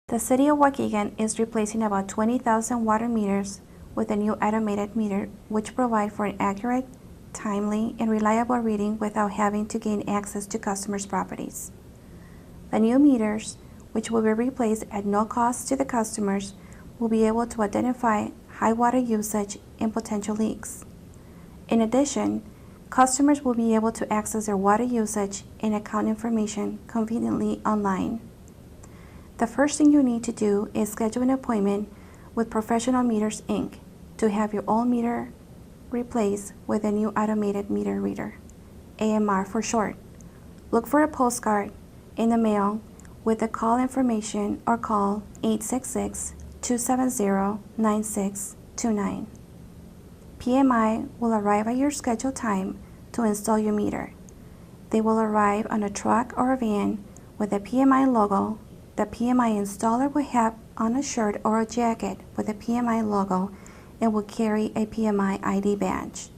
The City of Waukegan is replacing about 20,000 water meters with a new automated meter which provide for an accurate, timely, and reliable reading without having to gain access to customers' properties. The new meters, which will be replaced at no cost to the customers, will be able to identify high water usage and potential leaks. In addition, customers will be able to access their water usage and account information conveniently online. The first thing you need to do is schedule an appointment with Professional Meters, Inc. to have your old meter replaced with a new automated meter reader, AMR for short. Look for a postcard in the mail with the call information or call 866-270-9629. PMI will arrive at your scheduled time to install your meter. They will arrive on a truck or a van with a PMI logo. The PMI installer will have on a shirt or a jacket with a PMI logo and will carry a PMI ID badge.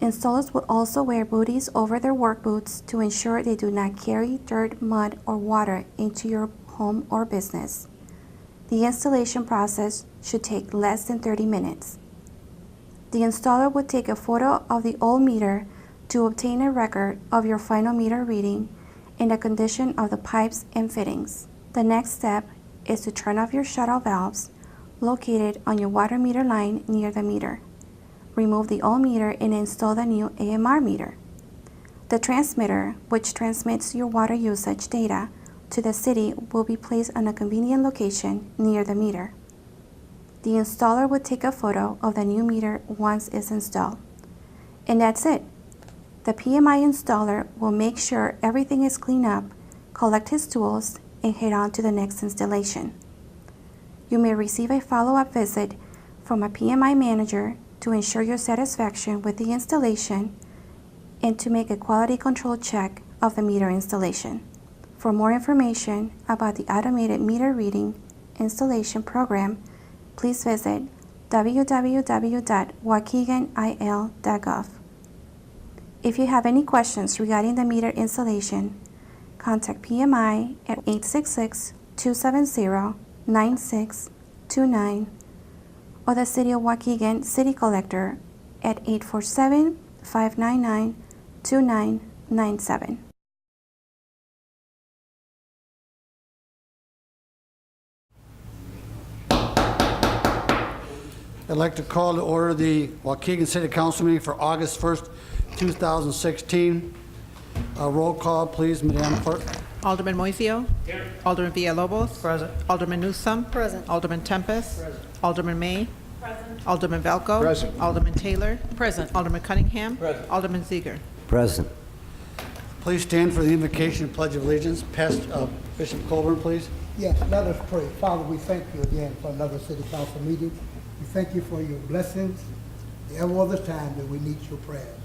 Installers will also wear booties over their work boots to ensure they do not carry dirt, mud, or water into your home or business. The installation process should take less than 30 minutes. The installer will take a photo of the old meter to obtain a record of your final meter reading and the condition of the pipes and fittings. The next step is to turn off your shut-off valves located on your water meter line near the meter. Remove the old meter and install the new AMR meter. The transmitter, which transmits your water usage data to the city, will be placed on a convenient location near the meter. The installer will take a photo of the new meter once it's installed. And that's it. The PMI installer will make sure everything is cleaned up, collect his tools, and head on to the next installation. You may receive a follow-up visit from a PMI manager to ensure your satisfaction with the installation and to make a quality control check of the meter installation. For more information about the automated meter reading installation program, please visit www.waukeganil.gov. If you have any questions regarding the meter installation, contact PMI at 866-270-9629 or the City of Waukegan City Collector at 847-599-2997. I'd like to call to order the Waukegan City Council meeting for August 1st, 2016. Roll call, please, Madam Clerk. Alderman Moiseo. Here. Alderman Villalobos. Present. Alderman Newsome. Present. Alderman Tempest. Present. Alderman May. Present. Alderman Velko. Present. Alderman Taylor. Present. Alderman Cunningham. Present. Alderman Ziegler. Present. Please stand for the invocation and pledge of allegiance. Past Bishop Coburn, please. Yes, let us pray. Father, we thank you again for another city council meeting. We thank you for your blessings. Every other time that we need your prayers.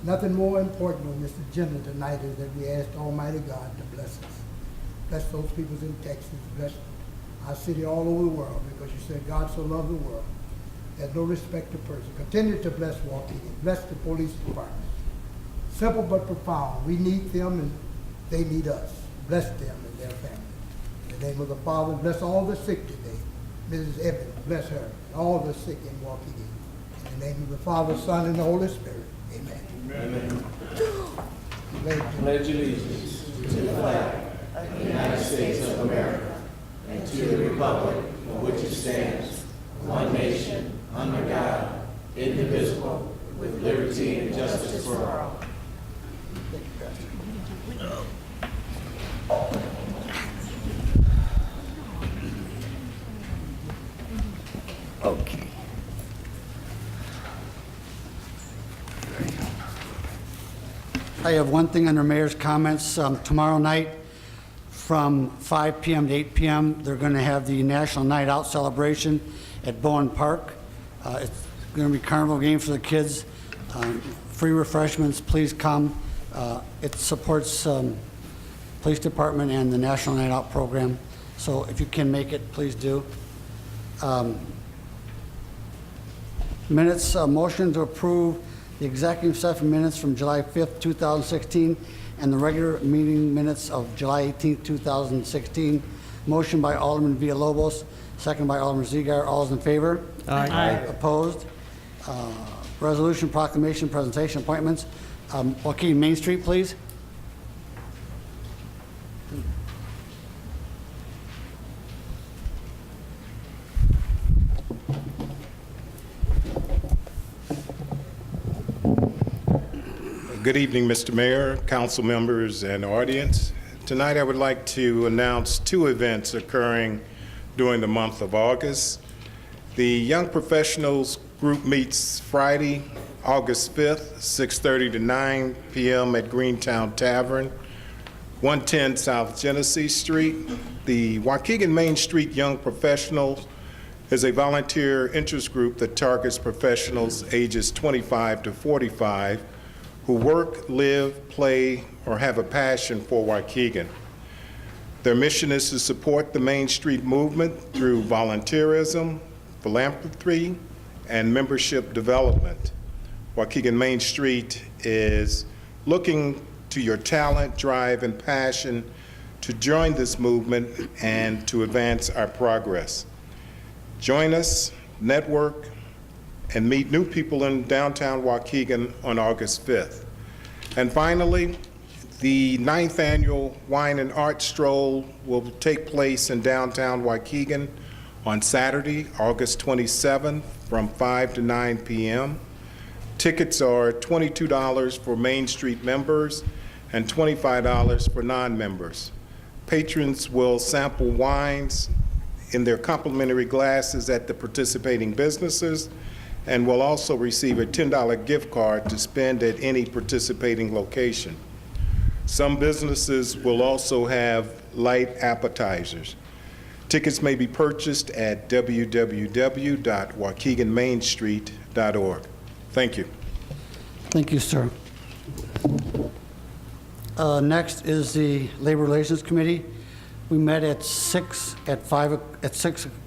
Nothing more important on this agenda tonight is that we ask Almighty God to bless us. Bless those people in Texas. Bless our city all over the world, because you said God so loved the world. There's no respect to person. Continue to bless Waukegan. Bless the police department. Simple but profound. We need them and they need us. Bless them and their family. In the name of the Father, bless all the sick today. Mrs. Evans, bless her. All the sick in Waukegan. In the name of the Father, Son, and the Holy Spirit. Amen. Amen. Pledge allegiance to the flag of the United States of America and to the republic for which it stands, one nation, under God, indivisible, with liberty and justice for all. Okay. I have one thing under Mayor's comments. Tomorrow night from 5 p.m. to 8 p.m., they're going to have the National Night Out celebration at Bowen Park. It's going to be carnival games for the kids. Free refreshments, please come. It supports police department and the National Night Out program. So if you can make it, please do. Minutes, motion to approve the executive session minutes from July 5th, 2016, and the regular meeting minutes of July 18th, 2016. Motion by Alderman Villalobos, second by Alderman Ziegler. All those in favor? Aye. Opposed? Resolution, proclamation, presentation, appointments. Waukegan Main Street, please. Good evening, Mr. Mayor, council members, and audience. Tonight I would like to announce two events occurring during the month of August. The Young Professionals Group meets Friday, August 5th, 6:30 to 9 p.m. at Greentown Tavern, 110 South Genesee Street. The Waukegan Main Street Young Professionals is a volunteer interest group that targets professionals ages 25 to 45 who work, live, play, or have a passion for Waukegan. Their mission is to support the Main Street movement through volunteerism, philanthropy, and membership development. Waukegan Main Street is looking to your talent, drive, and passion to join this movement and to advance our progress. Join us, network, and meet new people in downtown Waukegan on August 5th. And finally, the 9th annual Wine and Art Stroll will take place in downtown Waukegan on Saturday, August 27th from 5 to 9 p.m. Tickets are $22 for Main Street members and $25 for non-members. Patrons will sample wines in their complimentary glasses at the participating businesses and will also receive a $10 gift card to spend at any participating location. Some businesses will also have light appetizers. Tickets may be purchased at www.waukeganmainstreet.org. Thank you. Thank you, sir. Next is the Labor Relations Committee. We met at 5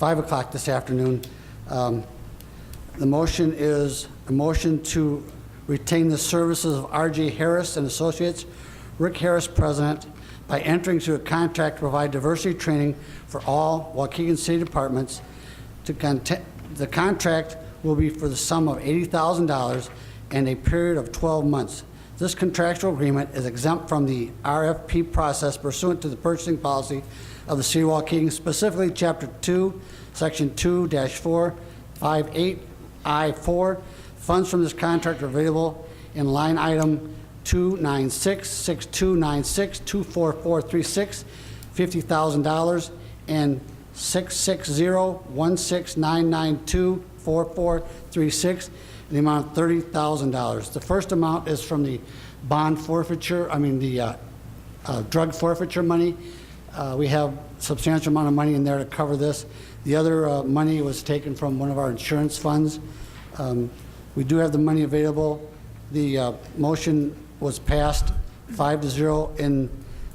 o'clock this afternoon. The motion is a motion to retain the services of R.J. Harris and Associates, Rick Harris, President, by entering into a contract to provide diversity training for all Waukegan City departments. The contract will be for the sum of $80,000 and a period of 12 months. This contractual agreement is exempt from the RFP process pursuant to the purchasing policy of the City of Waukegan, specifically Chapter 2, Section 2-458I4. Funds from this contract are available in line item 296-6296-24436, $50,000, and 660-16992-4436, in the amount of $30,000. The first amount is from the bond forfeiture, the drug forfeiture money. We have a substantial amount of money in there to cover this. The other money was taken from one of our insurance funds. We do have the money available. The motion was passed 5-0 in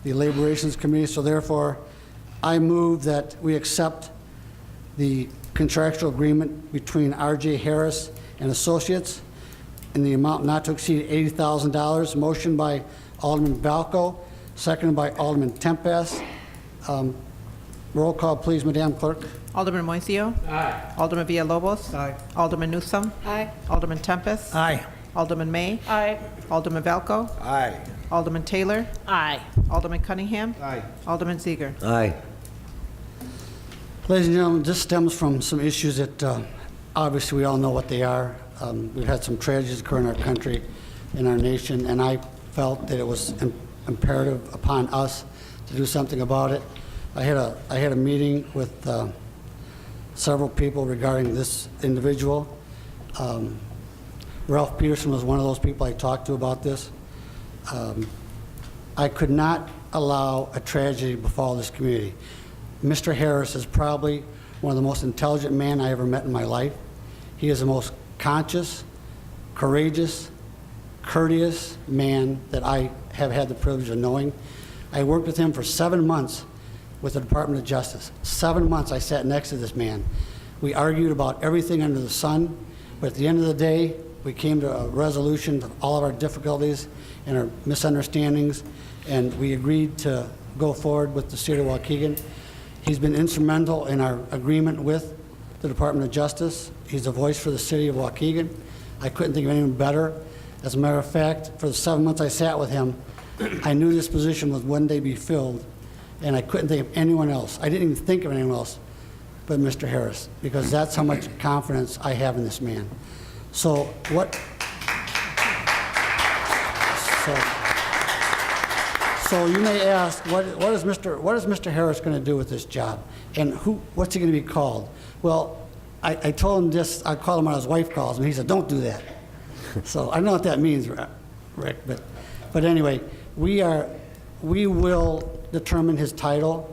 the Labor Relations Committee, so therefore I move that we accept the contractual agreement between R.J. Harris and Associates in the amount not to exceed $80,000. Motion by Alderman Valco, seconded by Alderman Tempest. Roll call, please, Madam Clerk. Alderman Moiseo. Aye. Alderman Villalobos. Aye. Alderman Newsome. Aye. Alderman Tempest. Aye. Alderman May. Aye. Alderman Valco. Aye. Alderman Taylor. Aye. Alderman Cunningham. Aye. Alderman Ziegler. Aye. Ladies and gentlemen, this stems from some issues that obviously we all know what they are. We've had some tragedies occur in our country, in our nation, and I felt that it was imperative upon us to do something about it. I had a meeting with several people regarding this individual. Ralph Peterson was one of those people I talked to about this. I could not allow a tragedy to befall this community. Mr. Harris is probably one of the most intelligent men I ever met in my life. He is the most conscious, courageous, courteous man that I have had the privilege of knowing. I worked with him for 7 months with the Department of Justice. 7 months I sat next to this man. We argued about everything under the sun, but at the end of the day, we came to a resolution of all of our difficulties and our misunderstandings, and we agreed to go forward with the City of Waukegan. He's been instrumental in our agreement with the Department of Justice. He's a voice for the city of Waukegan. I couldn't think of anyone better. As a matter of fact, for the 7 months I sat with him, I knew this position would one day be filled, and I couldn't think of anyone else. I didn't even think of anyone else but Mr. Harris, because that's how much confidence I have in this man. So what? So you may ask, what is Mr. Harris going to do with this job, and what's he going to be called? Well, I told him this. I called him when his wife calls me. He said, "Don't do that." So I don't know what that means, Rick, but anyway, we will determine his title.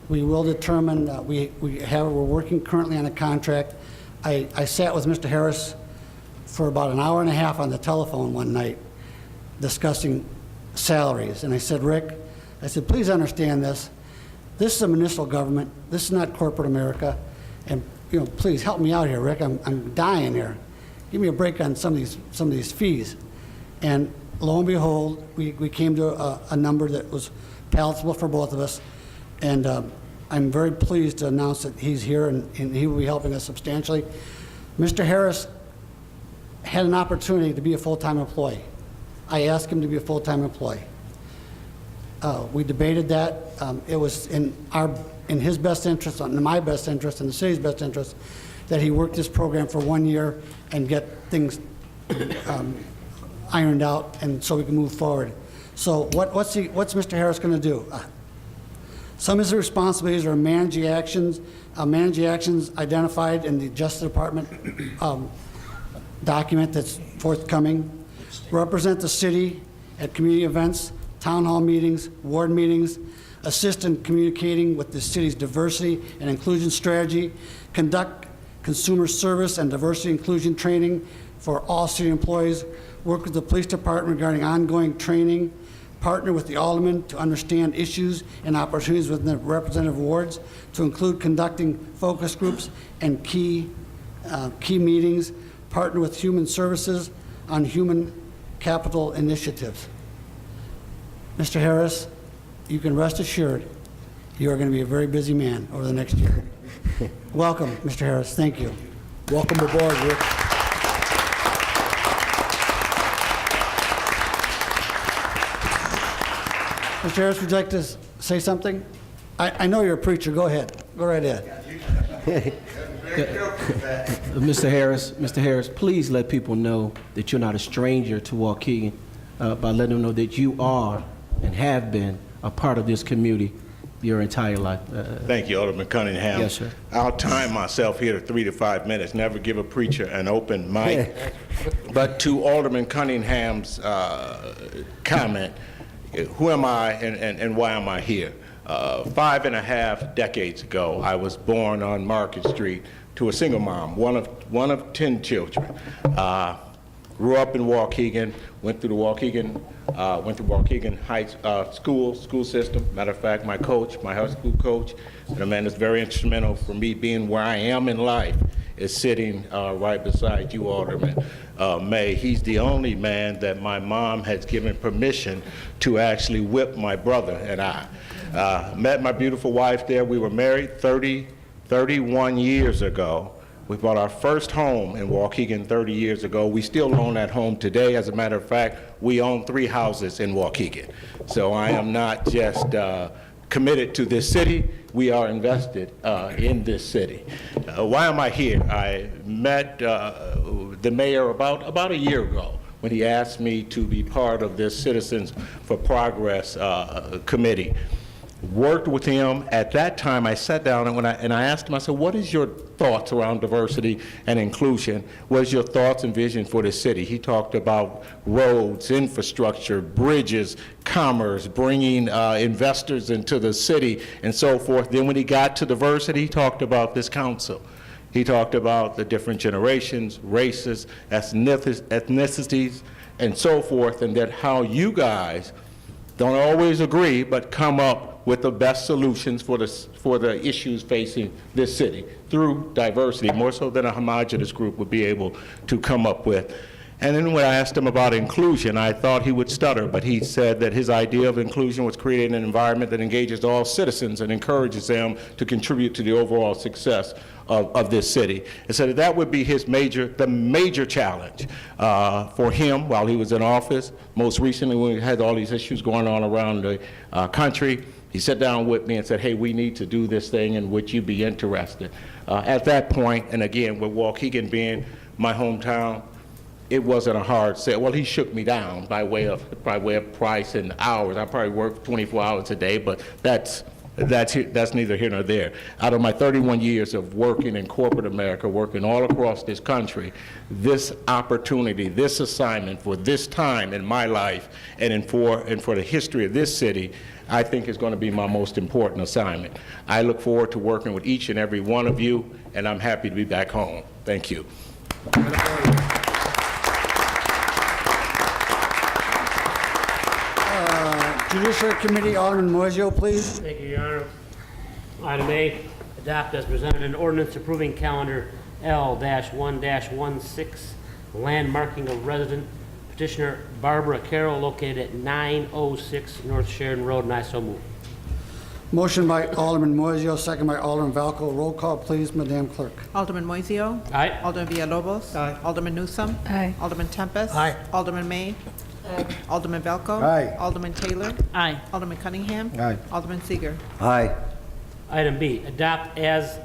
We will determine, we're working currently on a contract. I sat with Mr. Harris for about an hour and a half on the telephone one night discussing salaries. And I said, Rick, I said, please understand this. This is a municipal government. This is not corporate America. And, please help me out here, Rick. I'm dying here. Give me a break on some of these fees. And lo and behold, we came to a number that was palatable for both of us. And I'm very pleased to announce that he's here and he will be helping us substantially. Mr. Harris had an opportunity to be a full-time employee. I asked him to be a full-time employee. We debated that. It was in his best interest, in my best interest, in the city's best interest, that he work this program for 1 year and get things ironed out, and so we can move forward. So what's Mr. Harris going to do? Some of his responsibilities are managing actions identified in the Justice Department document that's forthcoming. Represent the city at community events, town hall meetings, ward meetings, assist in communicating with the city's diversity and inclusion strategy, conduct consumer service and diversity inclusion training for all city employees, work with the police department regarding ongoing training, partner with the Alderman to understand issues and opportunities within the representative wards, to include conducting focus groups and key meetings, partner with human services on human capital initiatives. Mr. Harris, you can rest assured you are going to be a very busy man over the next year. Welcome, Mr. Harris. Thank you. Welcome aboard, Rick. Mr. Harris, would you like to say something? I know you're a preacher. Go ahead. Go right ahead. Mr. Harris, please let people know that you're not a stranger to Waukegan by letting them know that you are and have been a part of this community your entire life. Thank you, Alderman Cunningham. Yes, sir. I'll time myself here to 3 to 5 minutes. Never give a preacher an open mic. But to Alderman Cunningham's comment, who am I and why am I here? 5.5 decades ago, I was born on Market Street to a single mom, one of 10 children. Grew up in Waukegan, went through Waukegan Heights school system. Matter of fact, my high school coach, and a man that's very instrumental for me being where I am in life, is sitting right beside you, Alderman May. He's the only man that my mom has given permission to actually whip my brother and I. Met my beautiful wife there. We were married 31 years ago. We bought our first home in Waukegan 30 years ago. We still own that home today. As a matter of fact, we own 3 houses in Waukegan. So I am not just committed to this city, we are invested in this city. Why am I here? I met the mayor about a year ago when he asked me to be part of this Citizens for Progress committee. Worked with him. At that time, I sat down and I asked him, I said, what is your thoughts around diversity and inclusion? What is your thoughts and vision for the city? He talked about roads, infrastructure, bridges, commerce, bringing investors into the city, and so forth. Then when he got to diversity, he talked about this council. He talked about the different generations, races, ethnicities, and so forth, and that how you guys don't always agree, but come up with the best solutions for the issues facing this city through diversity, more so than a homogenous group would be able to come up with. And then when I asked him about inclusion, I thought he would stutter, but he said that his idea of inclusion was creating an environment that engages all citizens and encourages them to contribute to the overall success of this city. And so that would be the major challenge for him while he was in office. Most recently, when we had all these issues going on around the country, he sat down with me and said, hey, we need to do this thing, and would you be interested? At that point, and again, with Waukegan being my hometown, it wasn't a hard sell. Well, he shook me down by way of price and hours. I probably worked 24 hours a day, but that's neither here nor there. Out of my 31 years of working in corporate America, working all across this country, this opportunity, this assignment for this time in my life and for the history of this city, I think is going to be my most important assignment. I look forward to working with each and every one of you, and I'm happy to be back home. Thank you. Judiciary Committee, Alderman Moiseo, please. Thank you, Your Honor. Item A, adopt as presented an ordinance approving calendar L-1-16, landmarking of resident petitioner Barbara Carroll located at 906 North Sheridan Road, and I so move. Motion by Alderman Moiseo, second by Alderman Valco. Roll call, please, Madam Clerk. Alderman Moiseo. Aye. Alderman Villalobos. Aye. Alderman Newsome. Aye. Alderman Tempest. Aye. Alderman May. Alderman Valco. Aye. Alderman Taylor. Aye. Alderman Cunningham. Aye. Alderman Seager. Aye. Item B, adopt as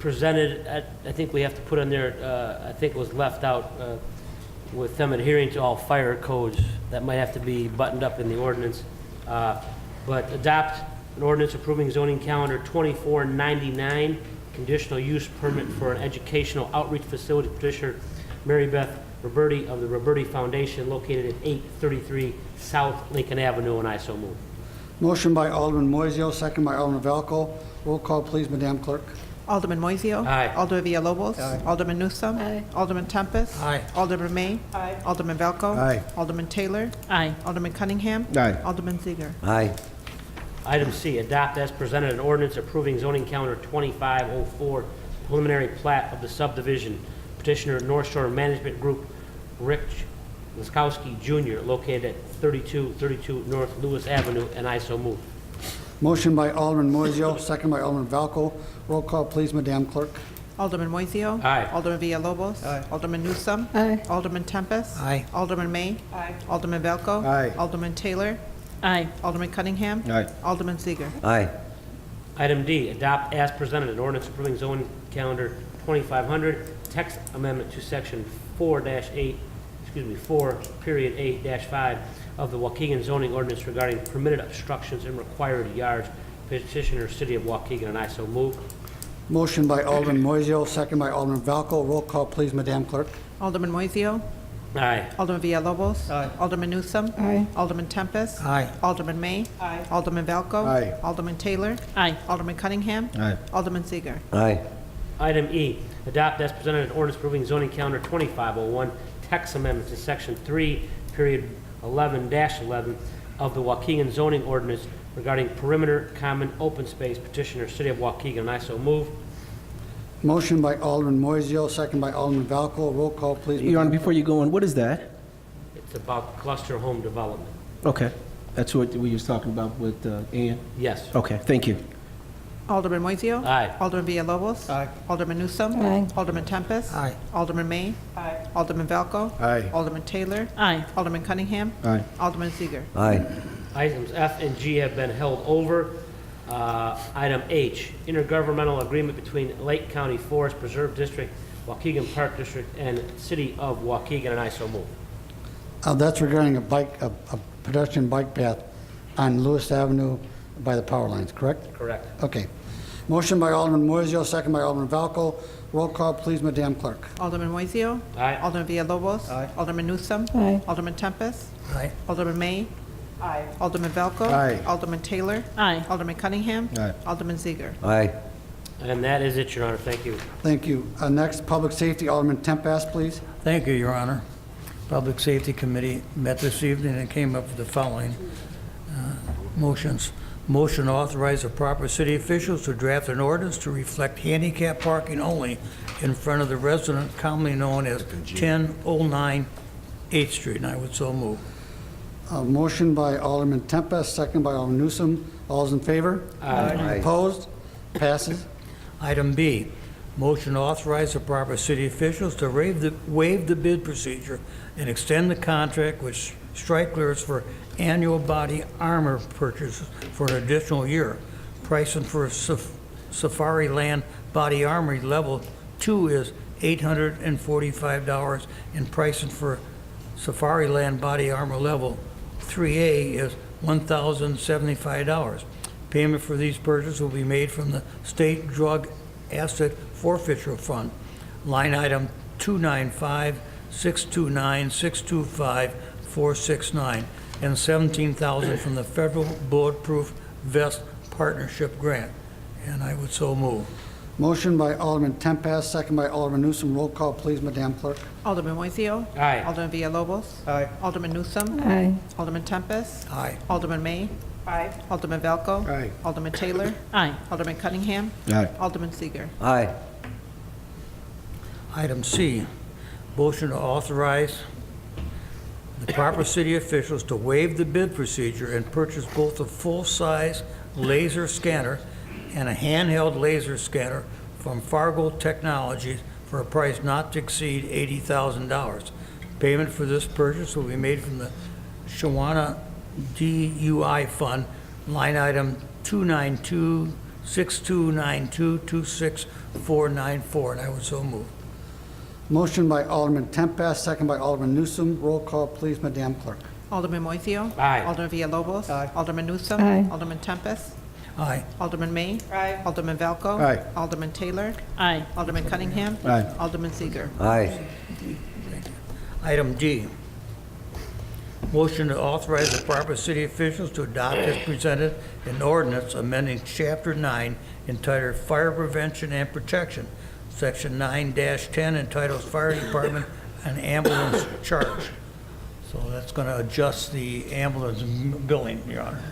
presented. I think we have to put in there, I think it was left out with them adhering to all fire codes. That might have to be buttoned up in the ordinance. But adopt an ordinance approving zoning calendar 2499, conditional use permit for an educational outreach facility petitioner Mary Beth Roberti of the Roberti Foundation located at 833 South Lincoln Avenue, and I so move. Motion by Alderman Moiseo, second by Alderman Valco. Roll call, please, Madam Clerk. Alderman Moiseo. Aye. Alderman Villalobos. Aye. Alderman Newsome. Aye. Alderman Tempest. Aye. Alderman May. Aye. Alderman Valco. Aye. Alderman Taylor. Aye. Alderman Cunningham. Aye. Alderman Seager. Aye. Item C, adopt as presented an ordinance approving zoning calendar 2504, preliminary plat of the subdivision. Petitioner North Shore Management Group, Rich Laskowski Jr., located at 3232 North Lewis Avenue, and I so move. Motion by Alderman Moiseo, second by Alderman Valco. Roll call, please, Madam Clerk. Alderman Moiseo. Aye. Alderman Villalobos. Aye. Alderman Newsome. Aye. Alderman Tempest. Aye. Alderman May. Aye. Alderman Valco. Aye. Alderman Taylor. Aye. Alderman Cunningham. Aye. Alderman Seager. Aye. Item D, adopt as presented an ordinance approving zoning calendar 2500, text amendment to section 4:8-5 of the Waukegan zoning ordinance regarding permitted obstructions and required yards. Petitioner, City of Waukegan, and I so move. Motion by Alderman Moiseo, second by Alderman Valco. Roll call, please, Madam Clerk. Alderman Moiseo. Aye. Alderman Villalobos. Aye. Alderman Newsome. Aye. Alderman Tempest. Aye. Alderman May. Aye. Alderman Valco. Aye. Alderman Taylor. Aye. Alderman Cunningham. Aye. Alderman Seager. Aye. Item E, adopt as presented an ordinance approving zoning calendar 2501, text amendment to section 3:11-11 of the Waukegan zoning ordinance regarding perimeter common open space. Petitioner, City of Waukegan, and I so move. Motion by Alderman Moiseo, second by Alderman Valco. Roll call, please. Your Honor, Madam before you go on, what is that? It's about cluster home development. Okay, that's what we was talking about with Ian? Yes. Okay, thank you. Alderman Moiseo. Aye. Alderman Villalobos. Aye. Alderman Newsome. Aye. Alderman Tempest. Aye. Alderman May. Aye. Alderman Valco. Aye. Alderman Taylor. Aye. Alderman Cunningham. Aye. Alderman Seager. Aye. Items F and G have been held over. Item H, intergovernmental agreement between Lake County Forest Preserve District, Waukegan Park District, and City of Waukegan, and I so move. That's regarding a pedestrian bike path on Lewis Avenue by the power lines, correct? Correct. Okay. Motion by Alderman Moiseo, second by Alderman Valco. Roll call, please, Madam Clerk. Alderman Moiseo. Aye. Alderman Villalobos. Aye. Alderman Newsome. Aye. Alderman Tempest. Aye. Alderman May. Aye. Alderman Valco. Aye. Alderman Taylor. Aye. Alderman Cunningham. Aye. Alderman Seager. Aye. And that is it, Your Honor. Thank you. Thank you. Next, Public Safety, Alderman Tempest, please. Thank you, Your Honor. Public Safety Committee met this evening and came up with the following motions. Motion to authorize the proper city officials to draft an ordinance to reflect handicap parking only in front of the resident commonly known as 1009 8th Street, and I would so move. Motion by Alderman Tempest, second by Alderman Newsom. All those in favor? Aye. Opposed? Passes. Item B, motion to authorize the proper city officials to waive the bid procedure and extend the contract with Stryklers for annual body armor purchases for an additional year. Pricing for Safari Land Body Armory Level 2 is $845, and pricing for Safari Land Body Armor Level 3A is $1,075. Payment for these purchases will be made from the State Drug Asset Forfeiture Fund, line item 295-629-625-469, and $17,000 from the Federal Bulletproof Vest Partnership Grant. And I would so move. Motion by Alderman Tempest, second by Alderman Newsom. Roll call, please, Madam Clerk. Alderman Moiseo. Aye. Alderman Villalobos. Aye. Alderman Newsom. Aye. Alderman Tempest. Aye. Alderman May. Aye. Alderman Valco. Aye. Alderman Taylor. Aye. Alderman Cunningham. Aye. Alderman Seager. Aye. Item C, motion to authorize the proper city officials to waive the bid procedure and purchase both a full-size laser scanner and a handheld laser scanner from Fargo Technologies for a price not to exceed $80,000. Payment for this purchase will be made from the Shawana DUI Fund, line item 292-6292-26494, and I would so move. Motion by Alderman Tempest, second by Alderman Newsom. Roll call, please, Madam Clerk. Alderman Moiseo. Aye. Alderman Villalobos. Aye. Alderman Newsom. Aye. Alderman Tempest. Aye. Alderman May. Aye. Alderman Valco. Aye. Alderman Taylor. Aye. Alderman Cunningham. Aye. Alderman Seager. Aye. Item D, motion to authorize the proper city officials to adopt as presented an ordinance amending Chapter 9 entitled Fire Prevention and Protection, Section 9-10 entitled Fire Department and Ambulance Charge. So that's going to adjust the ambulance billing, Your Honor.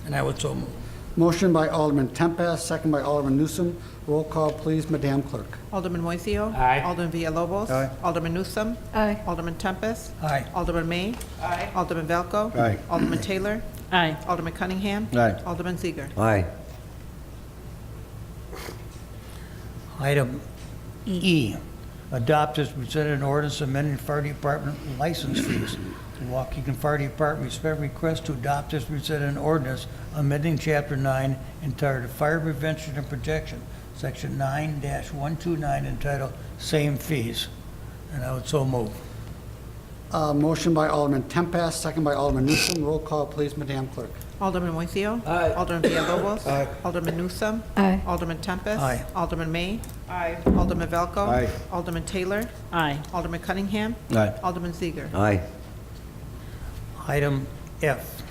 And I would so move. Motion by Alderman Tempest, second by Alderman Newsom. Roll call, please, Madam Clerk. Alderman Moiseo. Aye. Alderman Villalobos. Aye. Alderman Newsom. Aye. Alderman Tempest. Aye. Alderman May. Aye. Alderman Valco. Aye. Alderman Taylor. Aye. Alderman Cunningham. Aye. Alderman Seager. Aye. Item E, adopt as presented an ordinance amending fire department license fees. The Waukegan Fire Department respectfully request to adopt as presented an ordinance amending Chapter 9 entitled Fire Prevention and Protection, Section 9-129 entitled Same Fees. And I would so move. Motion by Alderman Tempest, second by Alderman Newsom. Roll call, please, Madam Clerk. Alderman Moiseo. Aye. Alderman Villalobos. Aye. Alderman Newsom. Aye. Alderman Tempest. Aye. Alderman May. Aye. Alderman Valco. Aye. Alderman Taylor. Aye. Alderman Cunningham. Aye. Alderman Seager. Aye. Item F,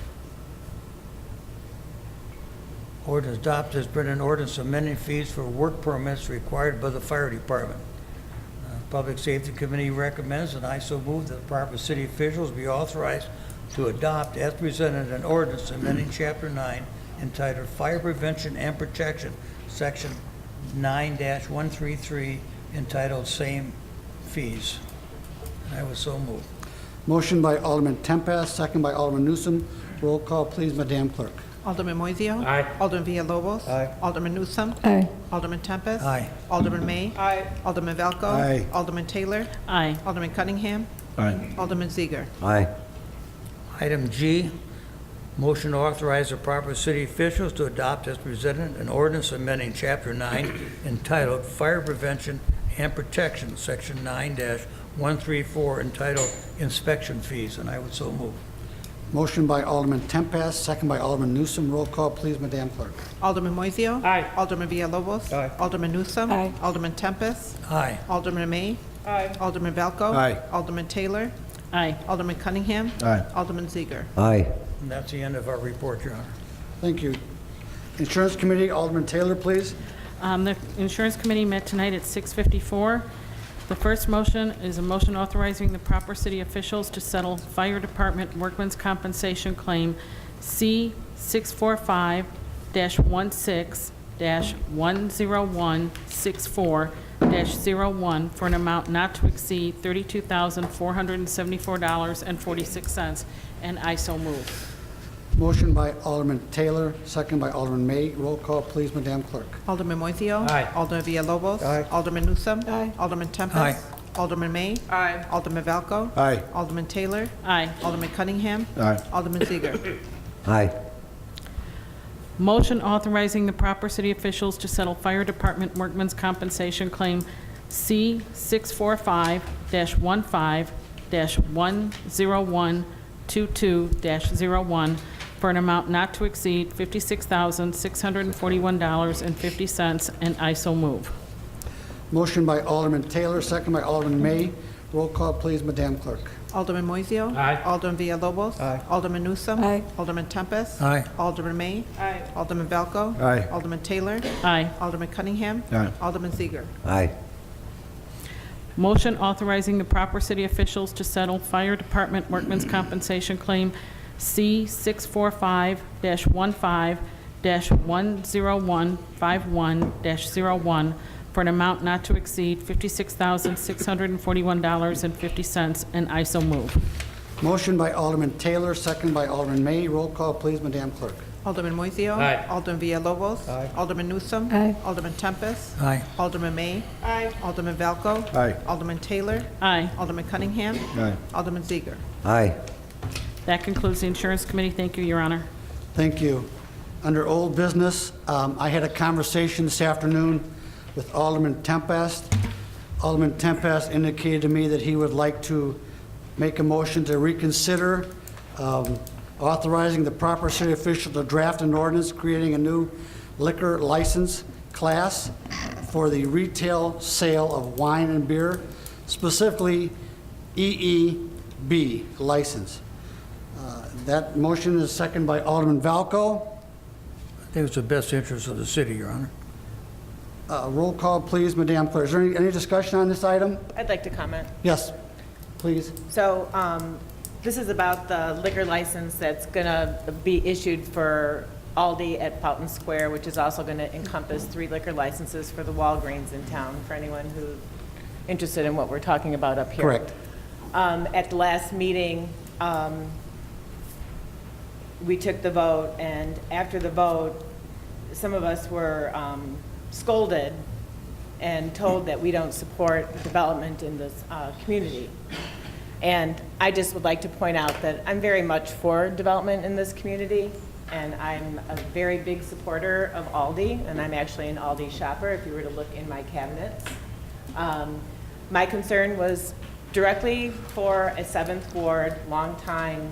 ordinance adopt as printed an ordinance amending fees for work permits required by the fire department. Public Safety Committee recommends, and I so move, that the proper city officials be authorized to adopt as presented an ordinance amending Chapter 9 entitled Fire Prevention and Protection, Section 9-133 entitled Same Fees. And I would so move. Motion by Alderman Tempest, second by Alderman Newsom. Roll call, please, Madam Clerk. Alderman Moiseo. Aye. Alderman Villalobos. Aye. Alderman Newsom. Aye. Alderman Tempest. Aye. Alderman May. Aye. Alderman Valco. Aye. Alderman Taylor. Aye. Alderman Cunningham. Aye. Alderman Seager. Aye. Item G, motion to authorize the proper city officials to adopt as presented an ordinance amending Chapter 9 entitled Fire Prevention and Protection, Section 9-134 entitled Inspection Fees, and I would so move. Motion by Alderman Tempest, second by Alderman Newsom. Roll call, please, Madam Clerk. Alderman Moiseo. Aye. Alderman Villalobos. Aye. Alderman Newsom. Aye. Alderman Tempest. Aye. Alderman May. Aye. Alderman Valco. Aye. Alderman Taylor. Aye. Alderman Cunningham. Aye. Alderman Seager. Aye. And that's the end of our report, Your Honor. Thank you. Insurance Committee, Alderman Taylor, please. The Insurance Committee met tonight at 6:54. The first motion is a motion authorizing the proper city officials to settle Fire Department Workmen's Compensation Claim C-645-16-10164-0 25-01 for an amount not to exceed $32,474.46, and I so move. Motion by Alderman Taylor, second by Alderman May. Roll call, please, Madam Clerk. Alderman Moiseo. Aye. Alderman Villalobos. Aye. Alderman Newsome. Alderman Tempest. Aye. Alderman May. Alderman Valco. Aye. Alderman Taylor. Aye. Alderman Cunningham. Aye. Alderman Seager. Aye. Motion authorizing the proper city officials to settle fire department workman's compensation claim C645-15-10122-01 for an amount not to exceed $56,641.50, and I so move. Motion by Alderman Taylor, second by Alderman May. Roll call, please, Madam Clerk. Alderman Moiseo. Aye. Alderman Villalobos. Aye. Alderman Newsome. Aye. Alderman Tempest. Aye. Alderman May. Alderman Valco. Aye. Alderman Taylor. Aye. Alderman Cunningham. Aye. Alderman Seager. Aye. Motion authorizing the proper city officials to settle fire department workman's compensation claim C645-15-10151-01 for an amount not to exceed $56,641.50, and I so move. Motion by Alderman Taylor, second by Alderman May. Roll call, please, Madam Clerk. Alderman Moiseo. Aye. Alderman Villalobos. Aye. Alderman Newsome. Aye. Alderman Tempest. Aye. Alderman May. Alderman Valco. Aye. Alderman Taylor. Aye. Alderman Cunningham. Aye. Alderman Seager. Aye. That concludes the Insurance Committee. Thank you, Your Honor. Thank you. Under old business, I had a conversation this afternoon with Alderman Tempest. Alderman Tempest indicated to me that he would like to make a motion to reconsider authorizing the proper city official to draft an ordinance creating a new liquor license class for the retail sale of wine and beer, specifically EEB license. That motion is seconded by Alderman Valco. I think it's the best interest of the city, Your Honor. Roll call, please, Madam Clerk. Is there any discussion on this item? I'd like to comment. Yes, please. So this is about the liquor license that's going to be issued for Aldi at Fountain Square, which is also going to encompass 3 liquor licenses for the Walgreens in town, for anyone who's interested in what we're talking about up here. Correct. At the last meeting, we took the vote, and after the vote, some of us were scolded and told that we don't support development in this community. And I just would like to point out that I'm very much for development in this community, and I'm a very big supporter of Aldi, and I'm actually an Aldi shopper if you were to look in my cabinets. My concern was directly for a 7th Ward, longtime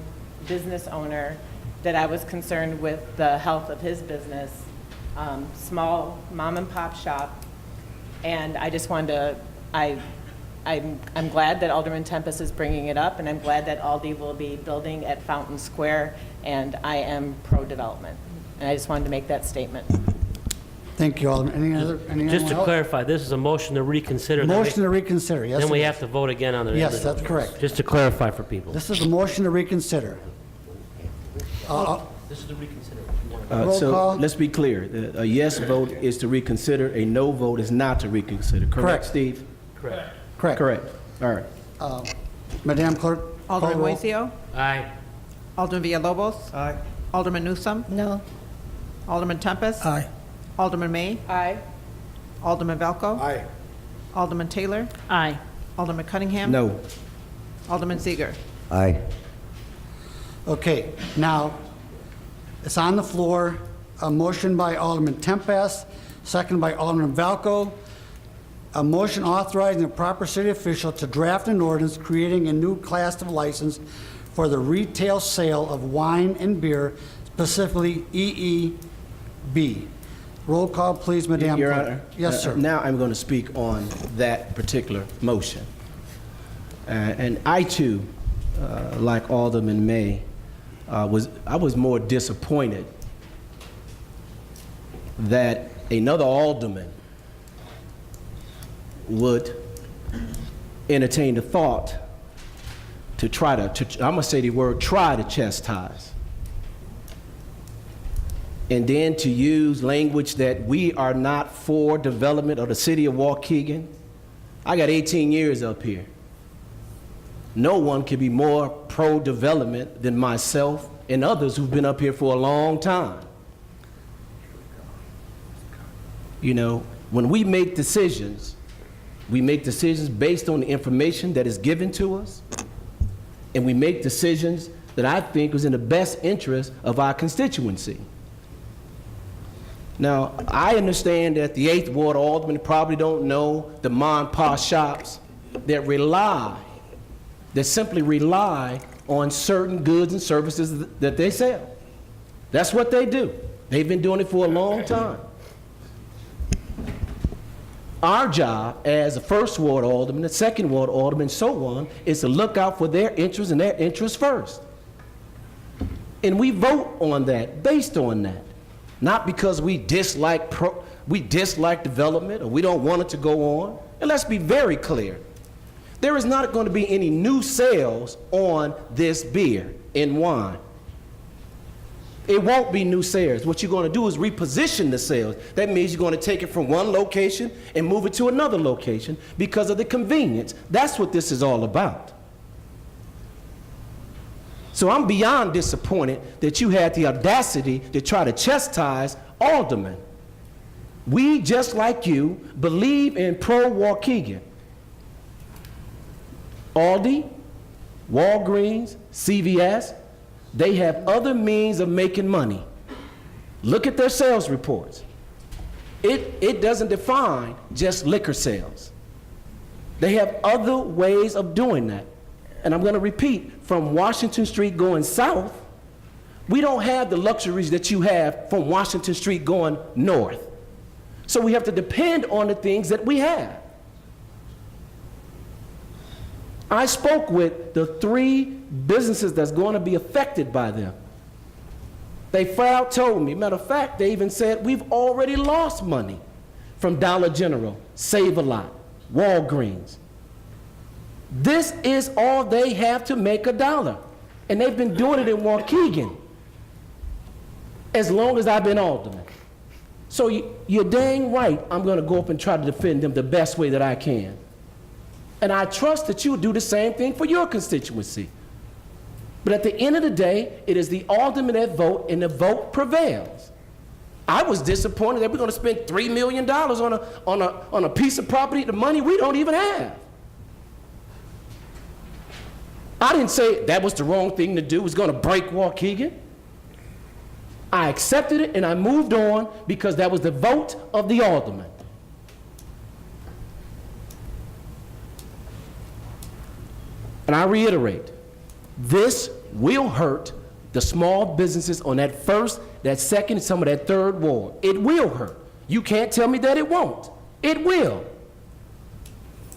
business owner, that I was concerned with the health of his business, small mom and pop shop. And I just wanted to, I'm glad that Alderman Tempest is bringing it up, and I'm glad that Aldi will be building at Fountain Square, and I am pro-development. And I just wanted to make that statement. Thank you, Alderman. Anyone Just to else? clarify, this is a motion to reconsider. Motion to reconsider, yes. Then we it have is. to vote again on the. Yes, that's correct. Just to clarify for people. This is a motion to reconsider. This is to reconsider. Roll So call. let's be clear. A yes vote is to reconsider. A no vote is not to reconsider. Correct. Correct, Steve? Correct. Correct. Correct. All right. Madam Clerk. call Alderman roll. Moiseo. Aye. Alderman Villalobos. Aye. Alderman Newsome. No. Alderman Tempest. Aye. Alderman May. Aye. Alderman Valco. Aye. Alderman Taylor. Aye. Alderman Cunningham. No. Alderman Seager. Aye. Okay, now, it's on the floor. A motion by Alderman Tempest, second by Alderman Valco. A motion authorizing the proper city official to draft an ordinance creating a new class of license for the retail sale of wine and beer, specifically EEB. Roll call, please, Madam Your Clerk. Honor. Yes, sir. Now I'm going to speak on that particular motion. And I too, like Alderman May, I was more disappointed that another alderman would entertain the thought to try to I'm gonna say the word try to chastise, and then to use language that we are not for development of the city of Waukegan, I got 18 years up here. No one can be more pro-development than myself and others who've been up here for a long time. You know, when we make decisions based on the information that is given to us, and we make decisions that I think is in the best interest of our constituency. Now, I understand that the 8th Ward Alderman probably don't know the mom and pop shops that simply rely on certain goods and services that they sell. That's what they do. They've been doing it for a long time. Our job as a 1st Ward Alderman, the 2nd Ward Alderman, and so on, is to look out for their interests and their interests first. And we vote on that, based on that. Not because we dislike development or we don't want it to go on. And let's be very clear. There is not going to be any new sales on this beer and wine. It won't be new sales. What you're going to do is reposition the sales. That means you're going to take it from one location and move it to another location because of the convenience. That's what this is all about. So I'm beyond disappointed that you had the audacity to try to chastise Alderman. We, just like you, believe in pro-Waukegan. Aldi, Walgreens, CVS, they have other means of making money. Look at their sales reports. It doesn't define just liquor sales. They have other ways of doing that. And I'm going to repeat, from Washington Street going south, we don't have the luxuries that you have from Washington Street going north. So we have to depend on the things that we have. I spoke with the 3 businesses that's going to be affected by them. They flat out told me, matter of fact, they even said, we've already lost money from Dollar General, Save-A-Lot, Walgreens. This is all they have to make $1. And they've been doing it in Waukegan as long as I've been alderman. So you're dang right I'm going to go up and try to defend them the best way that I can. And I trust that you'll do the same thing for your constituency. But at the end of the day, it is the alderman that vote, and the vote prevails. I was disappointed that we're going to spend $3 million on a piece of property, the money we don't even have. I didn't say that was the wrong thing to do, it was going to break Waukegan. I accepted it and I moved on because that was the vote of the alderman. And I reiterate, this will hurt the small businesses on that 1st, that 2nd, and some of that 3rd ward. It will hurt. You can't tell me that it won't. It will.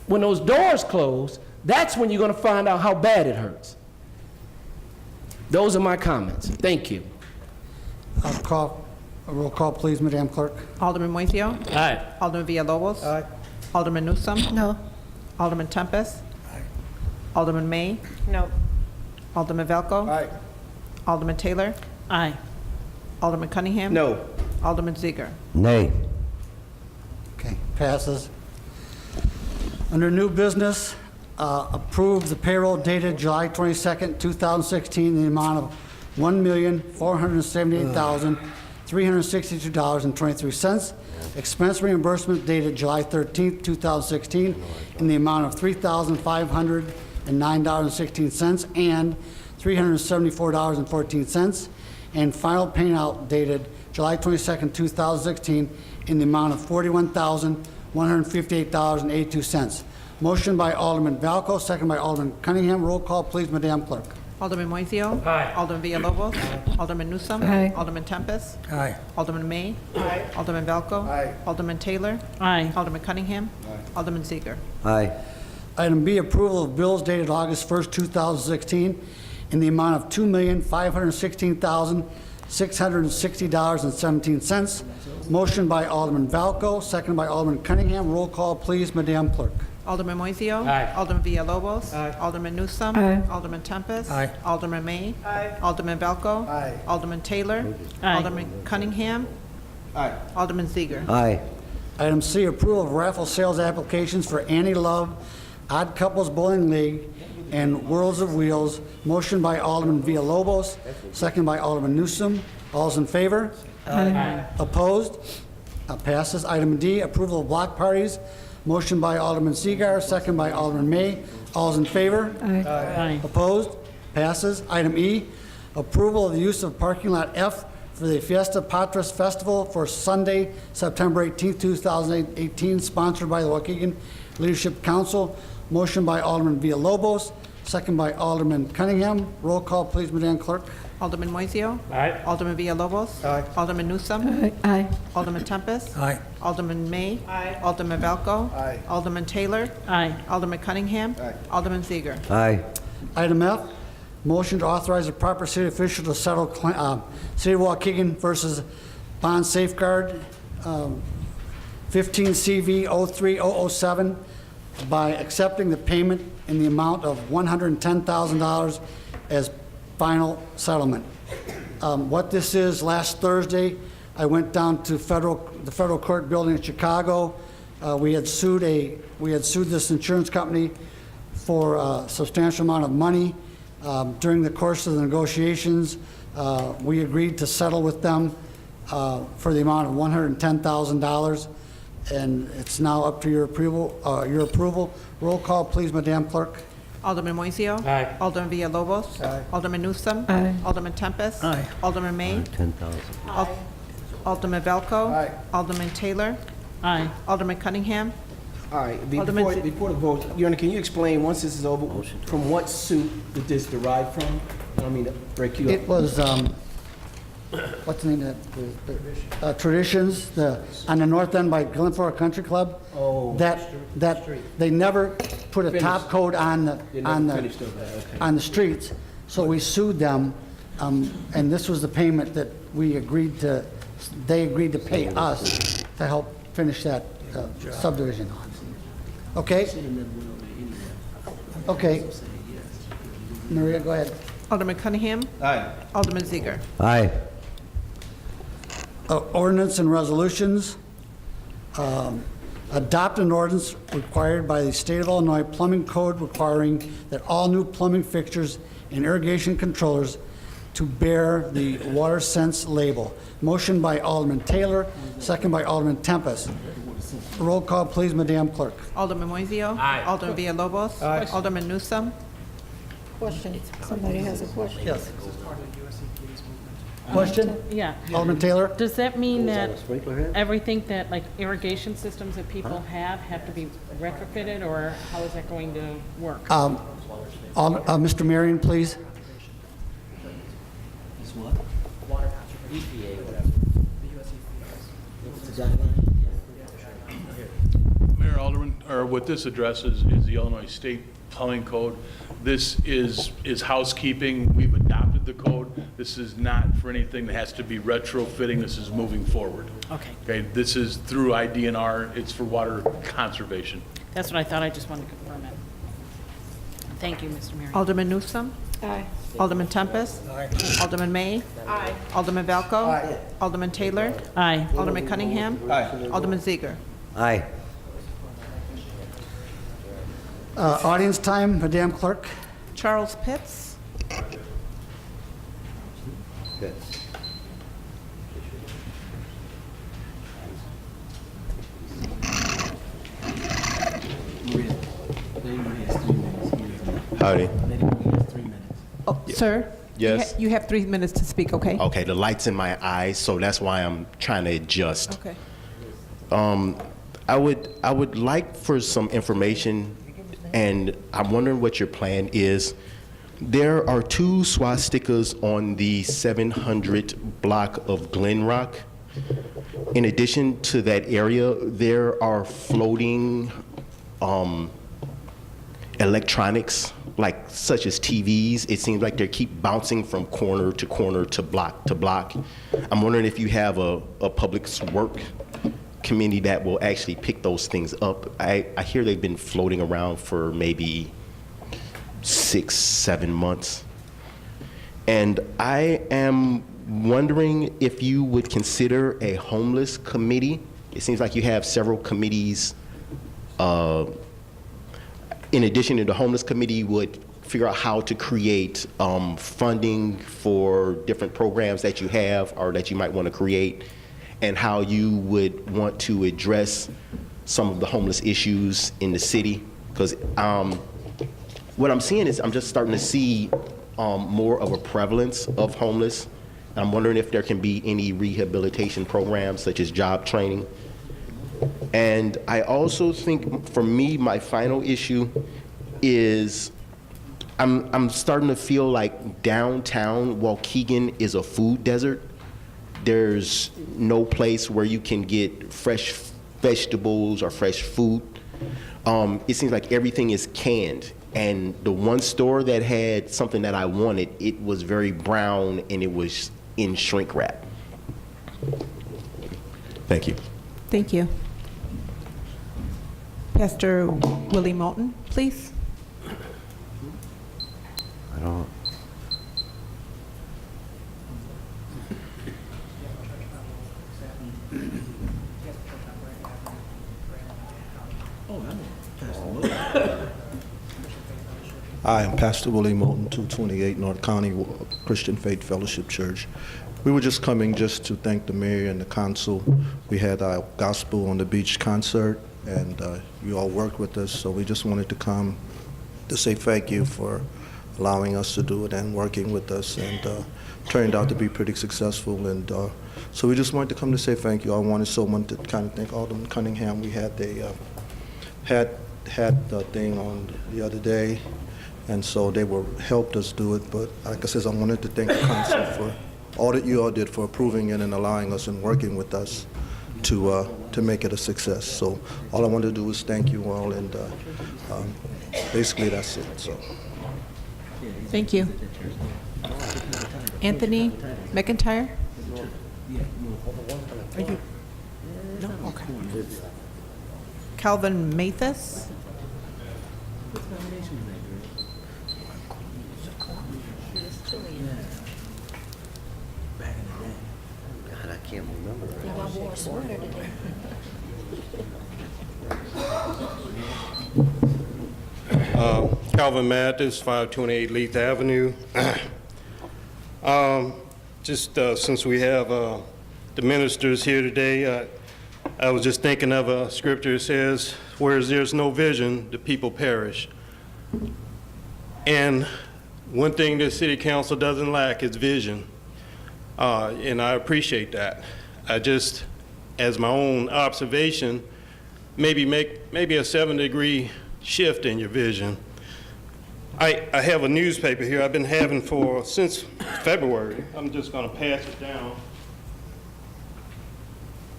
When those doors close, that's when you're going to find out how bad it hurts. Those are my comments. Thank you. A roll call, please, Madam Clerk. Alderman Moiseo? Aye. Alderman Villalobos? Aye. Alderman Newsome? No. Alderman Tempest? Alderman May? No. Alderman Valco? Aye. Alderman Taylor? Aye. Alderman Cunningham? No. Alderman Ziegler? Nay. Okay, passes. Under new business, approve the payroll dated July 22nd, 2016, in the amount of $1,478,362.23. Expense reimbursement dated July 13th, 2016, in the amount of $3,509.16 and $374.14. And final payout dated July 22nd, 2016, in the amount of $41,158.82. Motion by Alderman Valco, second by Alderman Cunningham. Roll call, please, Madam Clerk. Alderman Moiseo? Aye. Alderman Villalobos? Alderman Newsome? Aye. Alderman Tempest? Aye. Alderman May? Alderman Valco? Aye. Alderman Taylor? Aye. Alderman Cunningham? Alderman Ziegler? Aye. Item B, approval of bills dated August 1st, 2016, in the amount of $2,516,660.17. Motion by Alderman Valco, second by Alderman Cunningham. Roll call, please, Madam Clerk. Alderman Moiseo? Aye. Alderman Villalobos? Alderman Newsome? Aye. Alderman Tempest? Aye. Alderman May? Alderman Valco? Aye. Alderman Taylor? Aye. Alderman Cunningham? Alderman Ziegler? Aye. Item C, approval of raffle sales applications for Annie Love, Odd Couples Bowling League, and Worlds of Wheels. Motion by Alderman Villalobos, second by Alderman Newsom. All's in favor? Aye. Opposed? Passes. Item D, approval of block parties. Motion by Alderman Seagar, second by Alderman May. All's in favor? Aye. Opposed? Passes. Item E, approval of the use of parking lot F for the Fiesta Patras Festival for Sunday, September 18, 2018, sponsored by the Waukegan Leadership Council. Motion by Alderman Villalobos, second by Alderman Cunningham. Roll call, please, Madam Clerk. Alderman Moiseo. Aye. Alderman Villalobos. Aye. Alderman Newsom. Aye. Alderman Tempest. Aye. Alderman May. Alderman Valco. Aye. Alderman Taylor. Aye. Alderman Cunningham. Alderman Seager. Aye. Item F, motion to authorize the proper city official to settle City of Waukegan versus Bond Safeguard 15 CV 03007 by accepting the payment in the amount of $110,000 as final settlement. What this is, last Thursday, I went down to the federal court building in Chicago. We had sued this insurance company for a substantial amount of money. During the course of the negotiations, we agreed to settle with them for the amount of $110,000, and it's now up to your approval. Roll call, please, Madam Clerk. Alderman Moiseo. Aye. Alderman Villalobos. Aye. Alderman Newsom. Aye. Alderman Tempest. Aye. Alderman May. 10,000. Alderman Valco. Aye. Alderman Taylor. Aye. Alderman Cunningham. All right, Alderman Z- before the vote, Your Honor, can you explain, once this is over, from what suit did this derive from? I don't mean to break you up. It was, what's the name of that? Traditions, on the north end by Glenfora Country Club. Oh. That they never put a top coat on They never finished over that, okay. the streets. So we sued them, and this was the payment that they agreed to pay us to help finish that subdivision. Okay? Okay. Maria, go ahead. Alderman Cunningham. Aye. Alderman Seager. Aye. Ordinance and resolutions. Adopt an ordinance required by the State of Illinois Plumbing Code requiring that all new plumbing fixtures and irrigation controllers to bear the WaterSense label. Motion by Alderman Taylor, second by Alderman Tempest. Roll call, please, Madam Clerk. Alderman Moiseo. Aye. Alderman Villalobos. Aye. Alderman Newsom. Question. Somebody has a question. Yes. Question? Yeah. Alderman Taylor? Does that mean that Sprinkler head? everything that, like irrigation systems that people have to be retrofitted, or how is that going to work? Mr. Marion, please. Mayor, Alderman, or what this addresses is the Illinois State Plumbing Code. This is housekeeping. We've adopted the code. This is not for anything that has to be retrofitting. This is moving forward. Okay. Okay, this is through IDNR. It's for water conservation. That's what I thought. I just wanted to confirm it. Thank you, Mr. Mayor. Alderman Newsom. Aye. Alderman Tempest. Alderman May. Alderman Valco. Alderman Taylor. Aye. Alderman Cunningham. Alderman Seager. Aye. Audience time, Madam Clerk. Charles Pitts. Good. Howdy. Oh, sir? Yes. You have 3 minutes to speak, okay? Okay, the light's in my eyes, so that's why I'm trying to adjust. Okay. I would like for some information, and I'm wondering what your plan is. There are 2 swastikas on the 700 block of Glen Rock. In addition to that area, there are floating electronics, like such as TVs. It seems like they keep bouncing from corner to corner to block. I'm wondering if you have a public work committee that will actually pick those things up. I hear they've been floating around for maybe 6-7 months. And I am wondering if you would consider a homeless committee It seems like you have several committees. In addition to the homeless committee, would figure out how to create funding for different programs that you have or that you might want to create, and how you would want to address some of the homeless issues in the city. Because what I'm seeing is I'm just starting to see more of a prevalence of homeless. I'm wondering if there can be any rehabilitation programs such as job training. And I also think, for me, my final issue is I'm starting to feel like downtown Waukegan is a food desert. There's no place where you can get fresh vegetables or fresh food. It seems like everything is canned. And the one store that had something that I wanted, it was very brown and it was in shrink wrap. Thank you. Thank you. Pastor Willie Moulton, please. I don't. I am Pastor Willie Moulton, 228 North County Christian Faith Fellowship Church. We were just coming just to thank the mayor and the council. We had our Gospel on the Beach concert, and you all worked with us, so we just wanted to come to say thank you for allowing us to do it and working with us, and turned out to be pretty successful. And so we just wanted to come to say thank you. I wanted someone to kind of thank Alderman Cunningham. We had the thing on the other day, and so they helped us do it. But like I said, I wanted to thank the council for all that you all did for approving it and allowing us and working with us to make it a success. So all I wanted to do is thank you all, and basically that's it. So. Thank you. Anthony McIntyre? Are you? No? Okay. Calvin Mathis? God, I can't remember. I wore a sweater today. Calvin Mathis, 528 Leith Avenue. Since we have the ministers here today, I was just thinking of a scripture that says, whereas there's no vision, the people perish. And one thing the city council doesn't lack is vision. And I appreciate that. I just, as my own observation, maybe a 7-degree shift in your vision. I have a newspaper here I've been having since February. I'm just going to pass it down.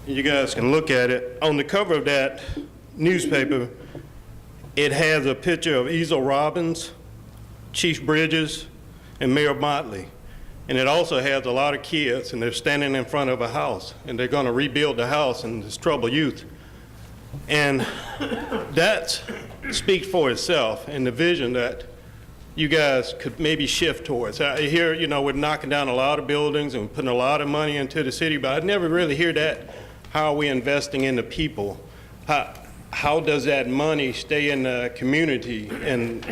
You guys can look at it. On the cover of that newspaper, it has a picture of Ezel Robbins, Chief Bridges, and Mayor Motley. And it also has a lot of kids, and they're standing in front of a house, and they're going to rebuild the house in this troubled youth. And that speaks for itself, and the vision that you guys could maybe shift towards. I hear, we're knocking down a lot of buildings and putting a lot of money into the city, but I never really hear that. How are we investing in the people? How does that money stay in the community? And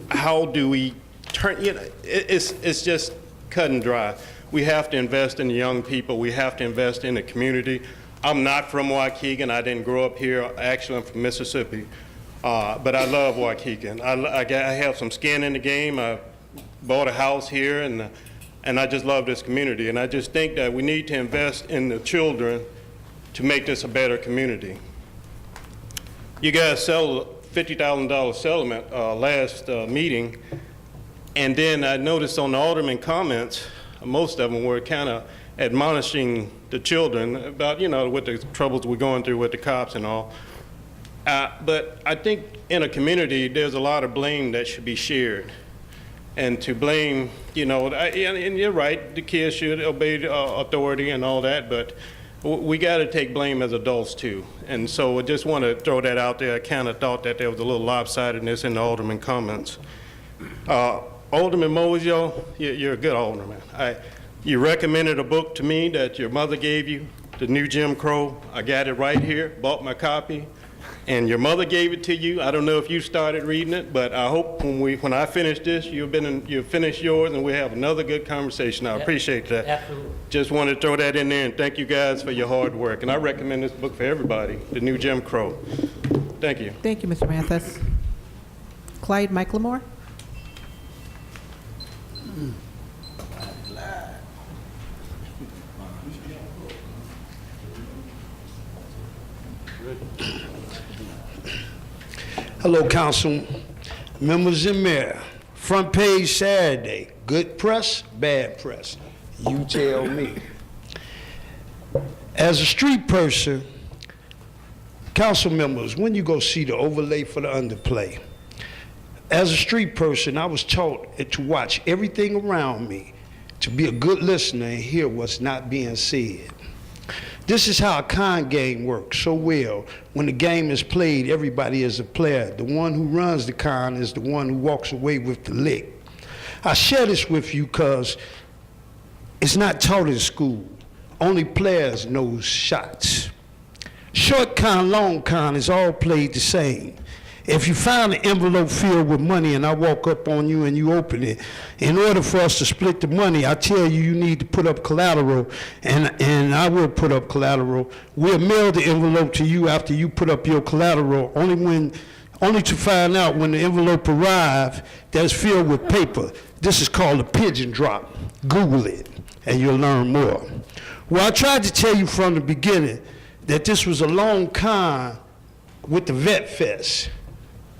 how do we turn, it's just cut and dry. We have to invest in the young people. We have to invest in the community. I'm not from Waukegan. I didn't grow up here. Actually, I'm from Mississippi. But I love Waukegan. I have some skin in the game. I bought a house here, and I just love this community. And I just think that we need to invest in the children to make this a better community. You guys settled a $50,000 settlement last meeting, and then I noticed on the Alderman comments, most of them were kind of admonishing the children about, what the troubles we're going through with the cops and all. But I think in a community, there's a lot of blame that should be shared. And to blame, and you're right, the kids should obey the authority and all that, but we got to take blame as adults too. And so I just want to throw that out there. I kind of thought that there was a little lopsidedness in the Alderman comments. Alderman Mosio, you're a good Alderman. You recommended a book to me that your mother gave you The New Jim Crow. I got it right here, bought my copy, and your mother gave it to you. I don't know if you started reading it, but I hope when I finish this, you'll finish yours, and we'll have another good conversation. I appreciate that. Absolutely. Just wanted to throw that in there, and thank you guys for your hard work. And I recommend this book for everybody, The New Jim Crow. Thank you. Thank you, Mr. Mathis. Clyde Michaelmore? Hello, council members and mayor. Front page Saturday, good press, bad press. You tell me. As a street person, council members, when you go see the overlay for the underplay, as a street person, I was taught to watch everything around me, to be a good listener and hear what's not being said. This is how a con game works so well. When the game is played, everybody is a player. The one who runs the con is the one who walks away with the lick. I share this with you because it's not taught in school. Only players know shots. Short con, long con is all played the same. If you find an envelope filled with money and I walk up on you and you open it, in order for us to split the money, I tell you you need to put up collateral, and I will put up collateral. We'll mail the envelope to you after you put up your collateral, only to find out when the envelope arrives that it's filled with paper. This is called a pigeon drop. Google it, and you'll learn more. Well, I tried to tell you from the beginning that this was a long con with the Vet Fest.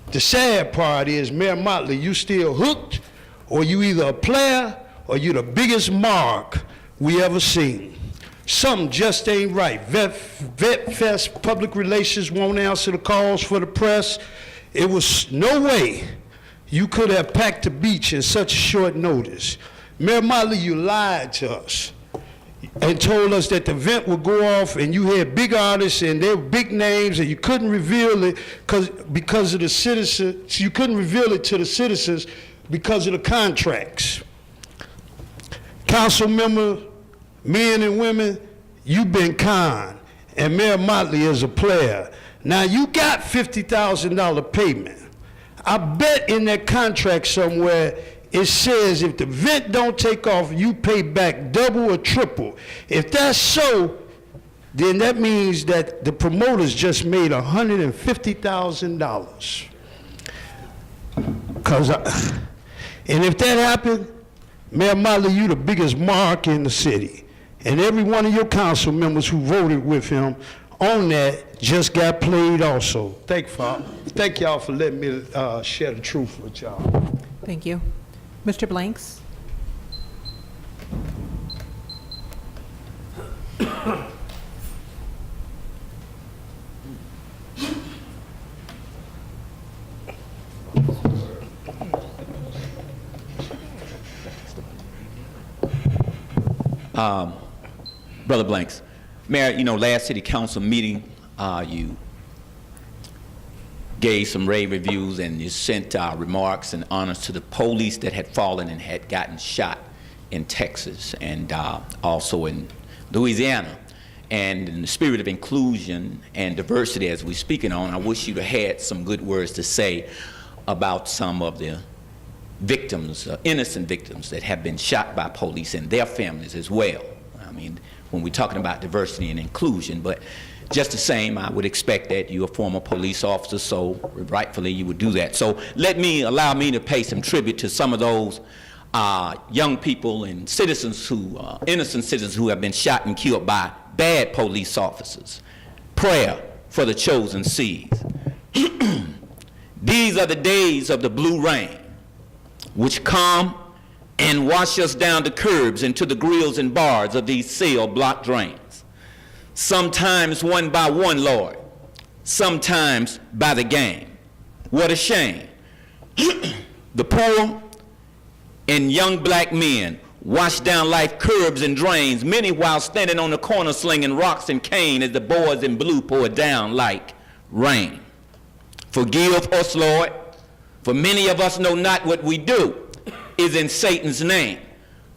The sad part is, Mayor Motley, you still hooked, or you either a player or you the biggest mark we ever seen. Something just ain't right. Vet Fest public relations won't answer the calls for the press. It was no way you could have packed the beach in such short notice. Mayor Motley, you lied to us and told us that the event would go off and you had big artists and they were big names and you couldn't reveal it because of the citizens. You couldn't reveal it to the citizens because of the contracts. Council members, men and women, you've been conned, and Mayor Motley is a player. Now you got $50,000 payment. I bet in that contract somewhere it says if the event don't take off, you pay back double or triple. If that's so, then that means that the promoters just made $150,000. And if that happened, Mayor Motley, you the biggest mark in the city. And every one of your council members who voted with him on that just got played also. Thank y'all for letting me share the truth with y'all. Thank you. Mr. Blanks? Brother Blanks, Mayor, last city council meeting, you gave some rave reviews and you sent remarks and honors to the police that had fallen and had gotten shot in Texas and also in Louisiana. And in the spirit of inclusion and diversity as we're speaking on, I wish you'd have had some good words to say about some of the victims, innocent victims that have been shot by police and their families as well. I mean, when we're talking about diversity and inclusion, but just the same, I would expect that you're a former police officer, so rightfully you would do that. So allow me to pay some tribute to some of those young people and citizens innocent citizens who have been shot and killed by bad police officers. Prayer for the chosen seeds. These are the days of the blue rain, which come and wash us down the curbs into the grills and bars of these cell block drains. Sometimes one by one, Lord, sometimes by the gang. What a shame. The poor and young black men wash down life curbs and drains, many while standing on the corner slinging rocks and cane as the boys in blue pour down like rain. Forgive us, Lord, for many of us know not what we do is in Satan's name.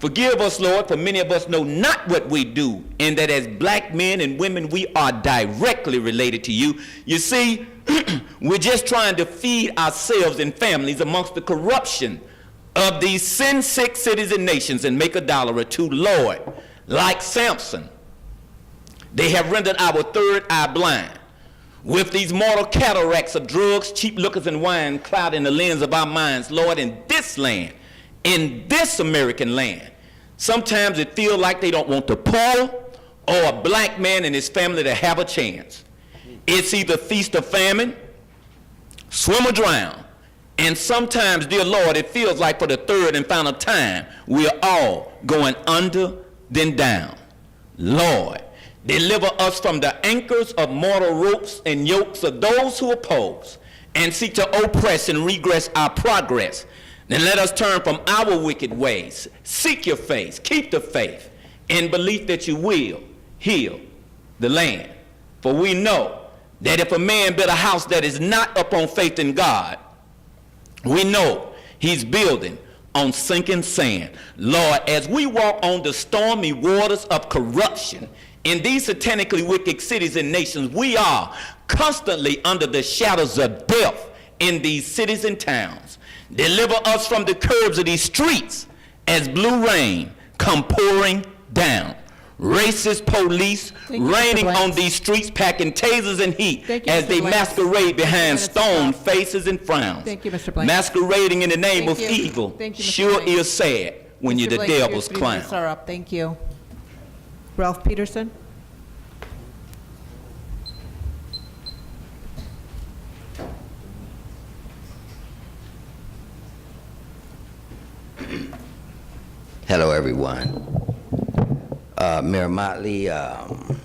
Forgive us, Lord, for many of us know not what we do, and that as black men and women, we are directly related to you. You see, we're just trying to feed ourselves and families amongst the corruption of these sin-sick cities and nations and make a dollar or two. Lord, like Samson, they have rendered our third eye blind. With these mortal cataracts of drugs, cheap liquors, and wine clouding the lens of our minds, Lord, in this land, in this American land, sometimes it feels like they don't want the poor or a black man and his family to have a chance. It's either feast or famine, swim or drown. And sometimes, dear Lord, it feels like for the third and final time, we're all going under, then down. Lord, deliver us from the anchors of mortal ropes and yokes of those who oppose and seek to oppress and regress our progress. Then let us turn from our wicked ways, seek your face, keep the faith, in belief that you will heal the land. For we know that if a man build a house that is not upon faith in God, we know he's building on sinking sand. Lord, as we walk on the stormy waters of corruption in these satanically wicked cities and nations, we are constantly under the shadows of death in these cities and towns. Deliver us from the curbs of these streets as blue rain come pouring down. Racist police raining on these streets, packing tasers and heat as they masquerade behind stone faces and frowns. Thank you, Mr. Blank. Masquerading in the name Thank of you. evil Thank you, Mr. sure Blank. is sad when you're the Blank, your devil's 3 clown. minutes are up. Thank you. Ralph Peterson. Hello, everyone. Mayor Motley, I'm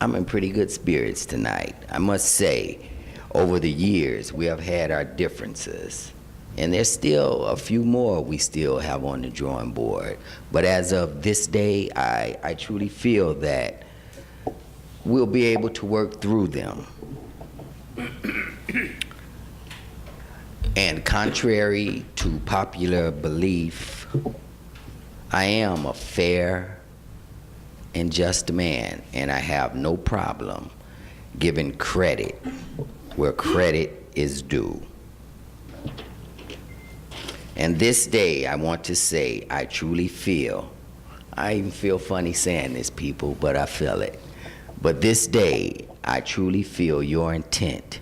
in pretty good spirits tonight. I must say, over the years, we have had our differences, and there's still a few more we still have on the drawing board. But as of this day, I truly feel that we'll be able to work through them. And contrary to popular belief, I am a fair and just man, and I have no problem giving credit where credit is due. And this day, I want to say, I truly feel, I even feel funny saying this, people, but I feel it. But this day, I truly feel your intent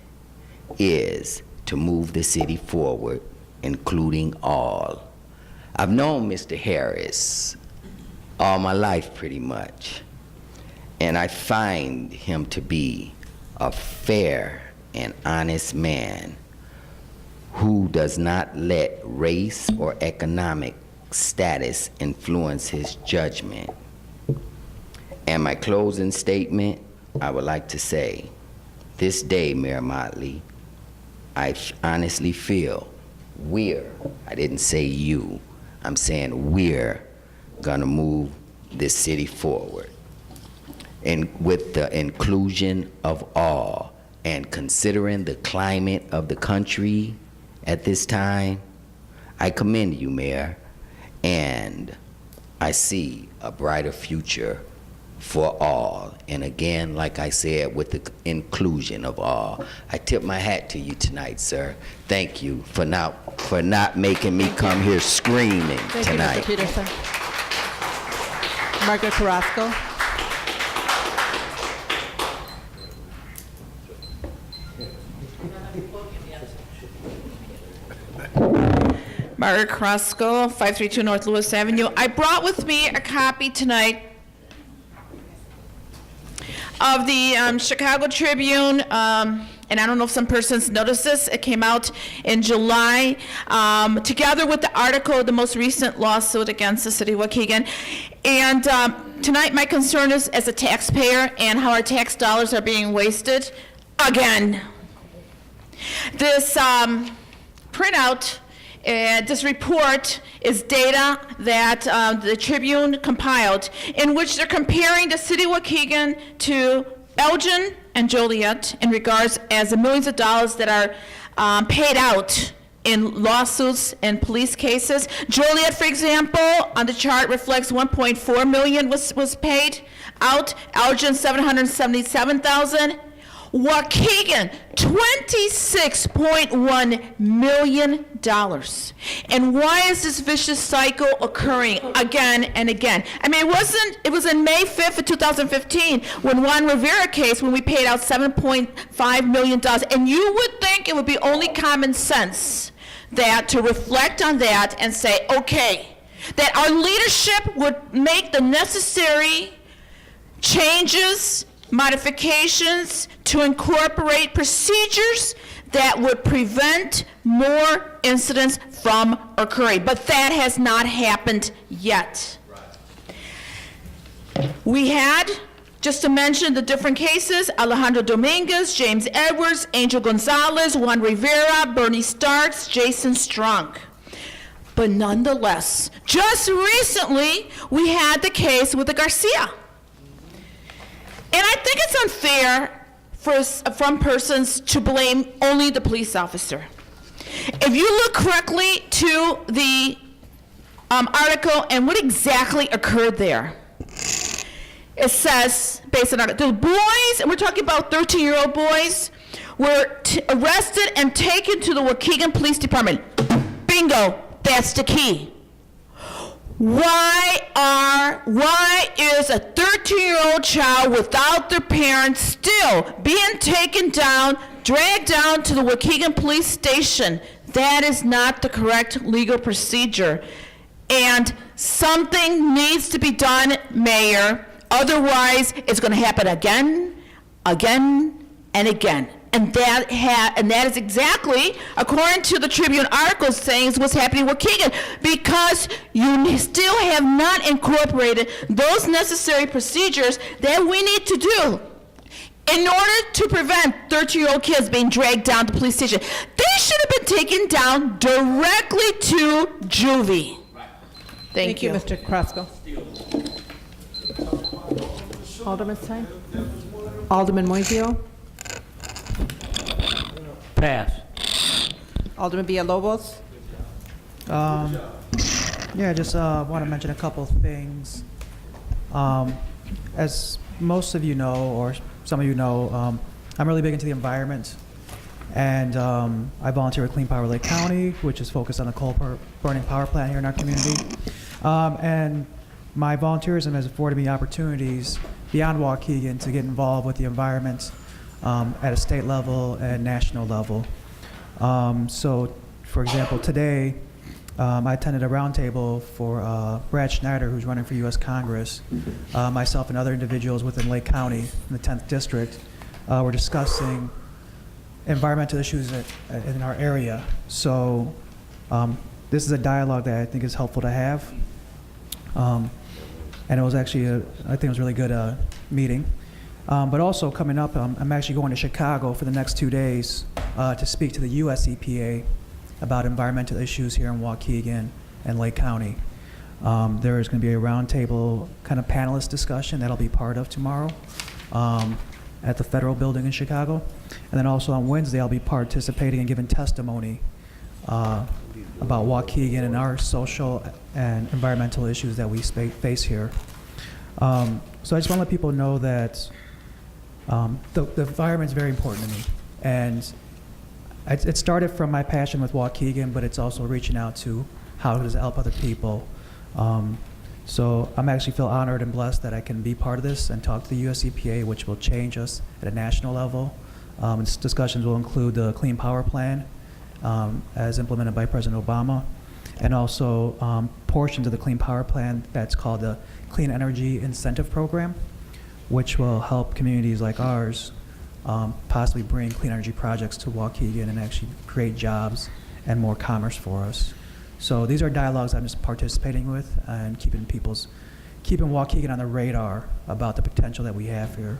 is to move the city forward, including all. I've known Mr. Harris all my life, pretty much, and I find him to be a fair and honest man who does not let race or economic status influence his judgment. And my closing statement, I would like to say, this day, Mayor Motley, I honestly feel I didn't say you, I'm saying we're gonna move this city forward. And with the inclusion of all, and considering the climate of the country at this time, I commend you, Mayor, and I see a brighter future for all. And again, like I said, with the inclusion of all. I tip my hat to you tonight, sir. Thank you for not making me come here screaming tonight. Thank you, Mr. Peterson. Margaret Carrasco. Margaret Carrasco, 532 North Lewis Avenue. I brought with me a copy tonight of the Chicago Tribune, and I don't know if some persons noticed this. It came out in July, together with the article, the most recent lawsuit against the city of Waukegan. And tonight, my concern is as a taxpayer and how our tax dollars are being wasted again. This printout, this report is data that the Tribune compiled, in which they're comparing the city of Waukegan to Elgin and Joliet in regards as the millions of dollars that are paid out in lawsuits and police cases. Joliet, for example, on the chart reflects 1.4 million was paid out. Elgin, 777,000. Waukegan, $26.1 million. And why is this vicious cycle occurring again and again? I mean, it was in May 5th of 2015 when Juan Rivera case, when we paid out $7.5 million. And you would think it would be only common sense that to reflect on that and say, okay, that our leadership would make the necessary changes, modifications to incorporate procedures that would prevent more incidents from occurring. But that has not happened yet. We had, just to mention the different cases, Alejandro Dominguez, James Edwards, Angel Gonzalez, Juan Rivera, Bernie Starks, Jason Strunk. But nonetheless, just recently, we had the case with the Garcia. And I think it's unfair from persons to blame only the police officer. If you look correctly to the article and what exactly occurred there, it says, based on the boys, and we're talking about 13-year-old boys, were arrested and taken to the Waukegan Police Department. Bingo, that's the key. Why is a 13-year-old child without their parents still being taken down, dragged down to the Waukegan Police Station? That is not the correct legal procedure. And something needs to be done, Mayor. Otherwise, it's going to happen again, and again. And that is exactly, according to the Tribune article, saying is what's happening with Waukegan, because you still have not incorporated those necessary procedures that we need to do in order to prevent 13-year-old kids being dragged down to the police station. They should have been taken down directly to juvie. Thank you. Mr. Krasko. Alderman Stein? Alderman Moiseo? Pass. Alderman Villalobos? Yeah, I just want to mention a couple of things. As most of you know, or some of you know, I'm really big into the environment. And I volunteer with Clean Power Lake County, which is focused on the coal burning power plant here in our community. And my volunteerism has afforded me opportunities beyond Waukegan to get involved with the environment at a state level and national level. So, for example, today I attended a roundtable for Brad Schneider, who's running for U.S. Congress. Myself and other individuals within Lake County, in the 10th District, were discussing environmental issues in our area. So this is a dialogue that I think is helpful to have. And it was actually, I think it was a really good meeting. But also coming up, I'm actually going to Chicago for the next 2 days to speak to the U.S. EPA about environmental issues here in Waukegan and Lake County. There is going to be a roundtable kind of panelist discussion that I'll be part of tomorrow at the Federal Building in Chicago. And then also on Wednesday, I'll be participating and giving testimony about Waukegan and our social and environmental issues that we face here. So I just want to let people know that the environment is very important to me. And it started from my passion with Waukegan, but it's also reaching out to how does it help other people. So I'm actually feel honored and blessed that I can be part of this and talk to the US EPA, which will change us at a national level. And discussions will include the Clean Power Plan as implemented by President Obama, and also portions of the Clean Power Plan that's called the Clean Energy Incentive Program, which will help communities like ours possibly bring clean energy projects to Waukegan and actually create jobs and more commerce for us. So these are dialogues I'm just participating with and keeping Waukegan on the radar about the potential that we have here.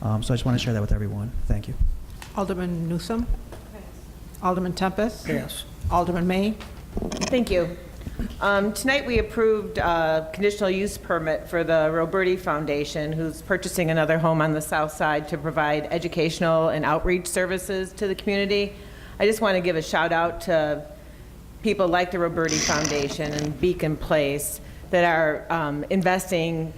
So I just want to share that with everyone. Thank you. Alderman Newsom? Alderman Tempest? Yes. Alderman May? Thank you. Tonight we approved a conditional use permit for the Roberti Foundation, who's purchasing another home on the south side to provide educational and outreach services to the community. I just want to give a shout out to people like the Roberti Foundation and Beacon Place that are investing.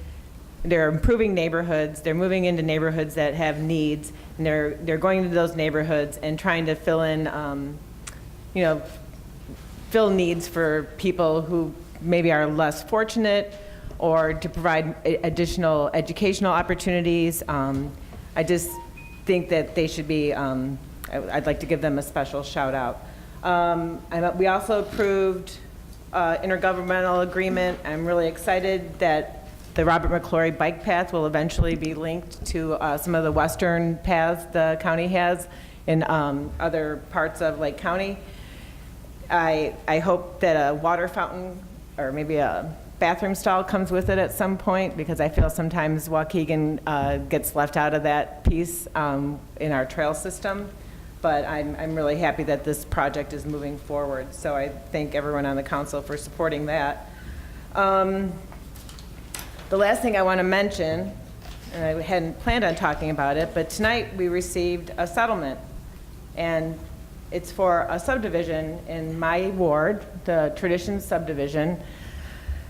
They're improving neighborhoods. They're moving into neighborhoods that have needs, and they're going into those neighborhoods and trying to fill in, fill needs for people who maybe are less fortunate, or to provide additional educational opportunities. I just think that they should be. I'd like to give them a special shout out. We also approved intergovernmental agreement. I'm really excited that the Robert McClory bike path will eventually be linked to some of the western paths the county has in other parts of Lake County. I hope that a water fountain or maybe a bathroom stall comes with it at some point, because I feel sometimes Waukegan gets left out of that piece in our trail system. But I'm really happy that this project is moving forward. So I thank everyone on the council for supporting that. The last thing I want to mention, and I hadn't planned on talking about it, but tonight we received a settlement. And it's for a subdivision in my ward, the Tradition subdivision,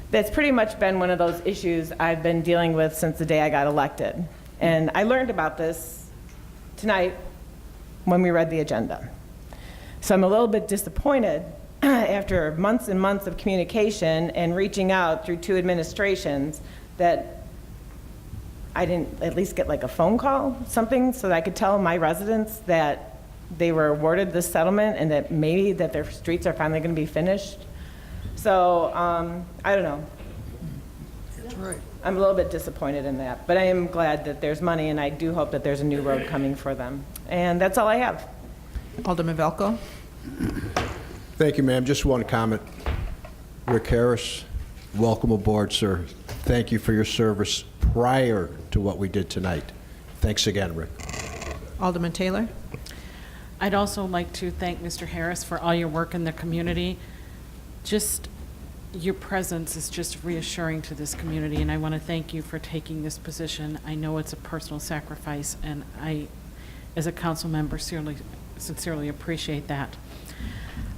that's pretty much been one of those issues I've been dealing with since the day I got elected. And I learned about this tonight when we read the agenda. So I'm a little bit disappointed after months and months of communication and reaching out through 2 administrations that I didn't at least get like a phone call, something, so that I could tell my residents that they were awarded this settlement and that maybe that their streets are finally going to be finished. So I don't know. That's right. I'm a little bit disappointed in that, but I am glad that there's money, and I do hope that there's a new road coming for them. And that's all I have. Alderman Velco. Thank you, ma'am. Just one comment. Rick Harris, welcome aboard, sir. Thank you for your service prior to what we did tonight. Thanks again, Rick. Alderman Taylor. I'd also like to thank Mr. Harris for all your work in the community. Just your presence is just reassuring to this community, and I want to thank you for taking this position. I know it's a personal sacrifice, and I, as a council member, sincerely appreciate that.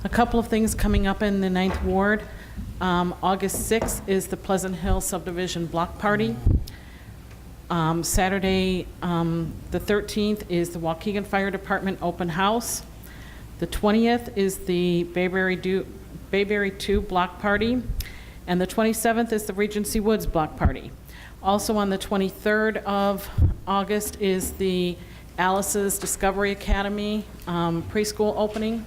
A couple of things coming up in the 9th Ward. August 6th is the Pleasant Hill Subdivision Block Party. Saturday, the 13th, is the Waukegan Fire Department Open House. The 20th is the Bayberry 2 Block Party. And the 27th is the Regency Woods Block Party. Also on the 23rd of August is the Alice's Discovery Academy preschool opening.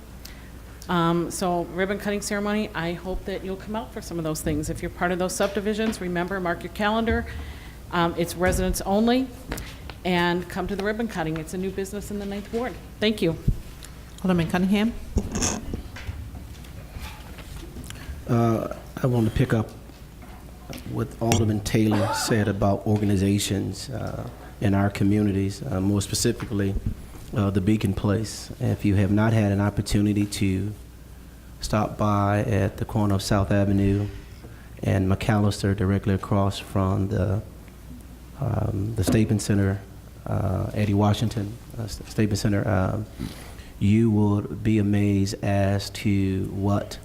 So ribbon cutting ceremony. I hope that you'll come out for some of those things. If you're part of those subdivisions, remember, mark your calendar. It's residents only, and come to the ribbon cutting. It's a new business in the 9th Ward. Thank you. Alderman Cunningham. I want to pick up what Alderman Taylor said about organizations in our communities, more specifically the Beacon Place. If you have not had an opportunity to stop by at the corner of South Avenue and McAllister, directly across from the Staples Center, Eddie Washington Staples Center, you will be amazed as to what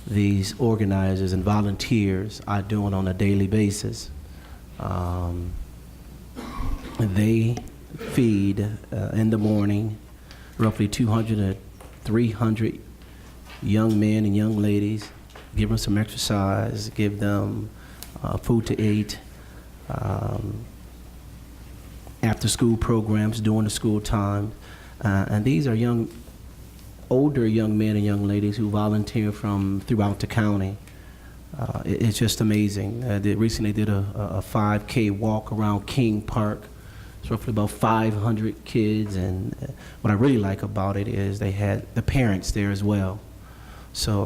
these organizers and volunteers are doing on a daily basis. They feed in the morning roughly 200 to 300 young men and young ladies, give them some exercise, give them food to eat, after school programs during the school time. And these are older young men and young ladies who volunteer from throughout the county. It's just amazing. They recently did a 5K walk around King Park. It's roughly about 500 kids, and what I really like about it is they had the parents there as well. So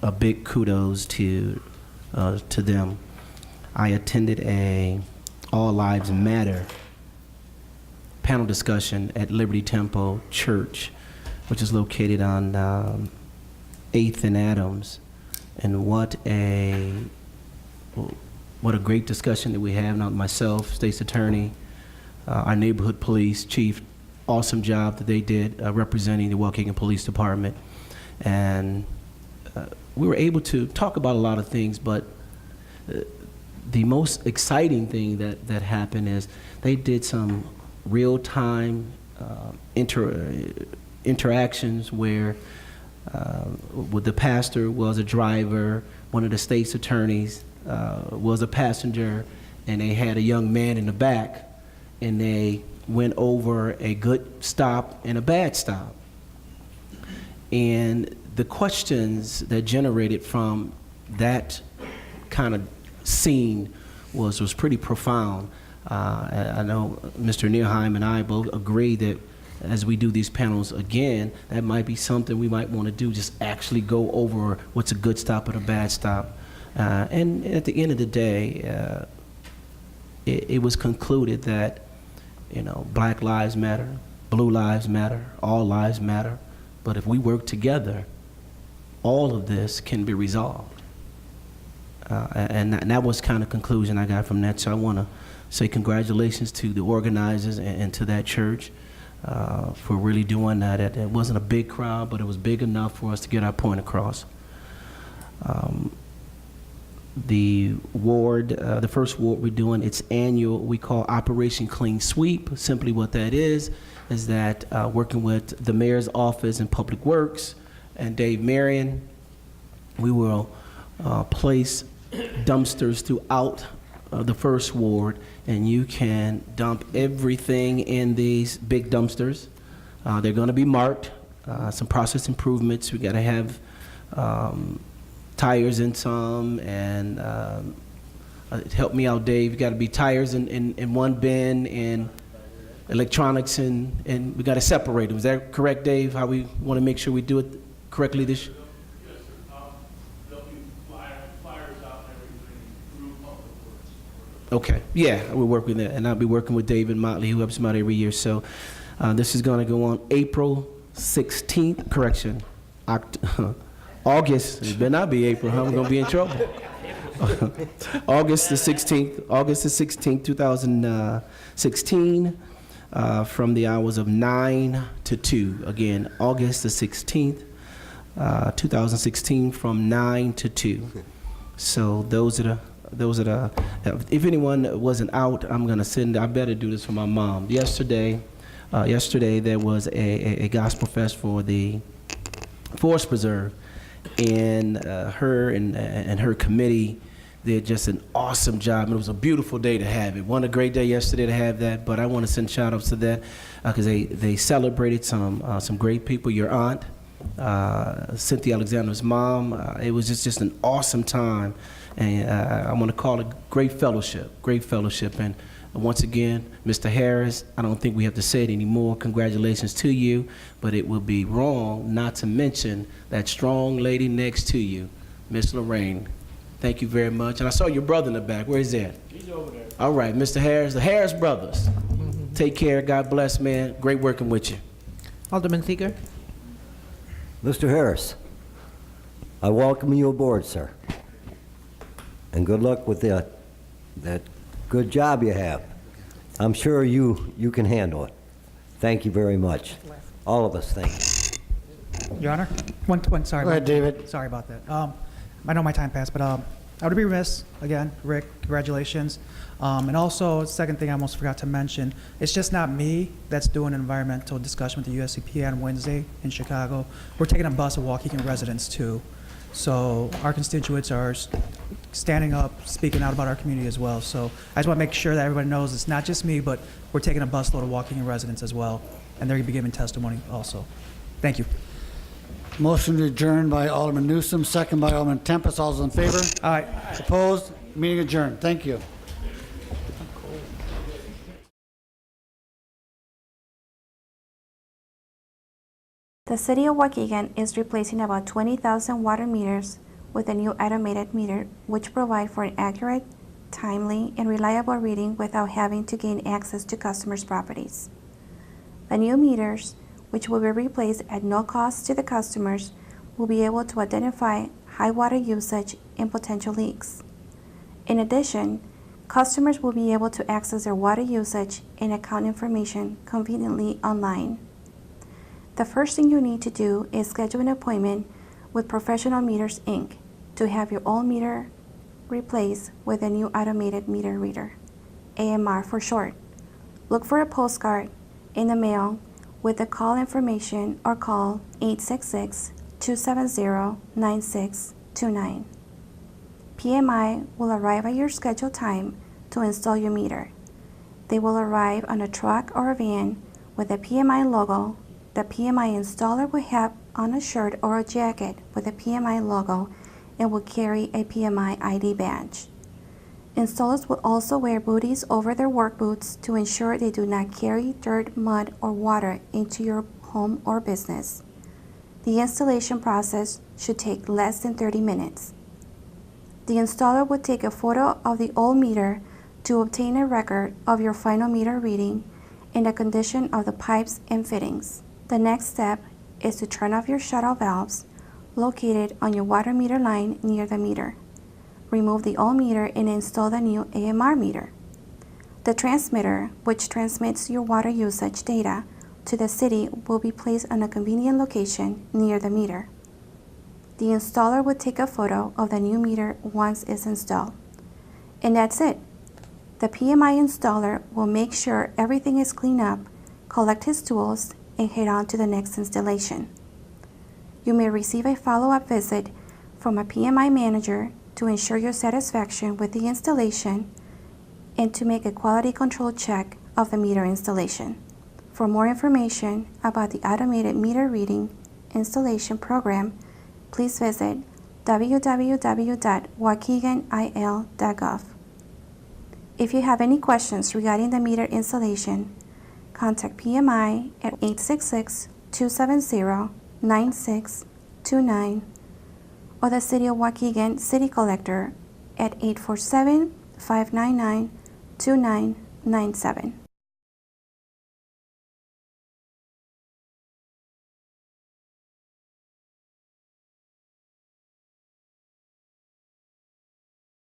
a big kudos to them. I attended a All Lives Matter panel discussion at Liberty Temple Church, which is located on 8th and Adams. And what a great discussion that we have. Now, myself, State's Attorney, our neighborhood police chief, awesome job that they did representing the Waukegan Police Department. And we were able to talk about a lot of things, but the most exciting thing that happened is they did some real-time interactions where the pastor was a driver, one of the state's attorneys was a passenger, and they had a young man in the back, and they went over a good stop and a bad stop. And the questions that generated from that kind of scene was pretty profound. I know Mr. Neerheim and I both agree that as we do these panels again, that might be something we might want to do, just actually go over what's a good stop and a bad stop. And at the end of the day, it was concluded that, you know, Black lives matter, blue lives matter, all lives matter, but if we work together, all of this can be resolved. And that was kind of conclusion I got from that. So I want to say congratulations to the organizers and to that church for really doing that. It wasn't a big crowd, but it was big enough for us to get our point across. The ward, the first ward we're doing, it's annual, we call Operation Clean Sweep. Simply what that is that working with the mayor's office and Public Works and Dave Marion, we will place dumpsters throughout the first ward, and you can dump everything in these big dumpsters. They're going to be marked, some process improvements. We got to have tires in some, and help me out, Dave. You got to be tires in one bin, and electronics, and we got to separate them. Is that correct, Dave? How we want to make sure we do it correctly this year? Okay, yeah, we'll work with that, and I'll be working with David Motley, who helps me out every year. So this is going to go on April 16th, correction, August, it better not be April, huh? I'm going to be in trouble. August the 16th, 2016, from the hours of 9 to 2. Again, August the 16th, 2016, from 9 to 2. So those are the, if anyone wasn't out, I'm going to send, I better do this for my mom. Yesterday there was a gospel fest for the Forest Preserve, and her and her committee did just an awesome job. And it was a beautiful day to have it. Wasn't a great day yesterday to have that, but I want to send shout outs to that because they celebrated some great people. Your aunt, Cynthia Alexander's mom. It was just an awesome time. And I want to call it great fellowship. And once again, Mr. Harris, I don't think we have to say it anymore. Congratulations to you, but it would be wrong not to mention that strong lady next to you, Miss Lorraine. Thank you very much. And I saw your brother in the back. Where is that? He's over there. All right, Mr. Harris, the Harris brothers. Take care. God bless, man. Great working with you. Alderman Seeger. Mr. Harris, I welcome you aboard, sir. And good luck with that good job you have. I'm sure you can handle it. Thank you very much. All of us thank you. Your Honor, sorry. Go ahead, David. Sorry about that. I know my time passed, but I would be remiss, again, Rick, congratulations. And also, second thing I almost forgot to mention, it's just not me that's doing an environmental discussion with the USEPA on Wednesday in Chicago. We're taking a bus of Waukegan residents too. So our constituents are standing up, speaking out about our community as well. So I just want to make sure that everybody knows it's not just me, but we're taking a busload of Waukegan residents as well, and they're going to be giving testimony also. Thank you. Motion to adjourn by Alderman Newsom, second by Alderman Tempest. All those in favor? Aye. Opposed? Meeting adjourned. Thank you. The City of Waukegan is replacing about 20,000 water meters with a new automated meter, which provide for an accurate, timely, and reliable reading without having to gain access to customers' properties. The new meters, which will be replaced at no cost to the customers, will be able to identify high water usage and potential leaks. In addition, customers will be able to access their water usage and account information conveniently online. The first thing you need to do is schedule an appointment with Professional Meters, Inc. to have your old meter replaced with a new automated meter reader, AMR for short. Look for a postcard in the mail with the call information or call 866-270-9629. PMI will arrive at your scheduled time to install your meter. They will arrive on a truck or a van with a PMI logo. The PMI installer will have on a shirt or a jacket with a PMI logo and will carry a PMI ID badge. Installers will also wear booties over their work boots to ensure they do not carry dirt, mud, or water into your home or business. The installation process should take less than 30 minutes. The installer will take a photo of the old meter to obtain a record of your final meter reading and the condition of the pipes and fittings. The next step is to turn off your shut-off valves located on your water meter line near the meter. Remove the old meter and install the new AMR meter. The transmitter, which transmits your water usage data to the city, will be placed on a convenient location near the meter. The installer will take a photo of the new meter once it's installed. And that's it. The PMI installer will make sure everything is cleaned up, collect his tools, and head on to the next installation. You may receive a follow-up visit from a PMI manager to ensure your satisfaction with the installation and to make a quality control check of the meter installation. For more information about the automated meter reading installation program, please visit www.waukeganil.gov. If you have any questions regarding the meter installation, contact PMI at 866-270-9629 or the City of Waukegan City Collector at 847-599-2997.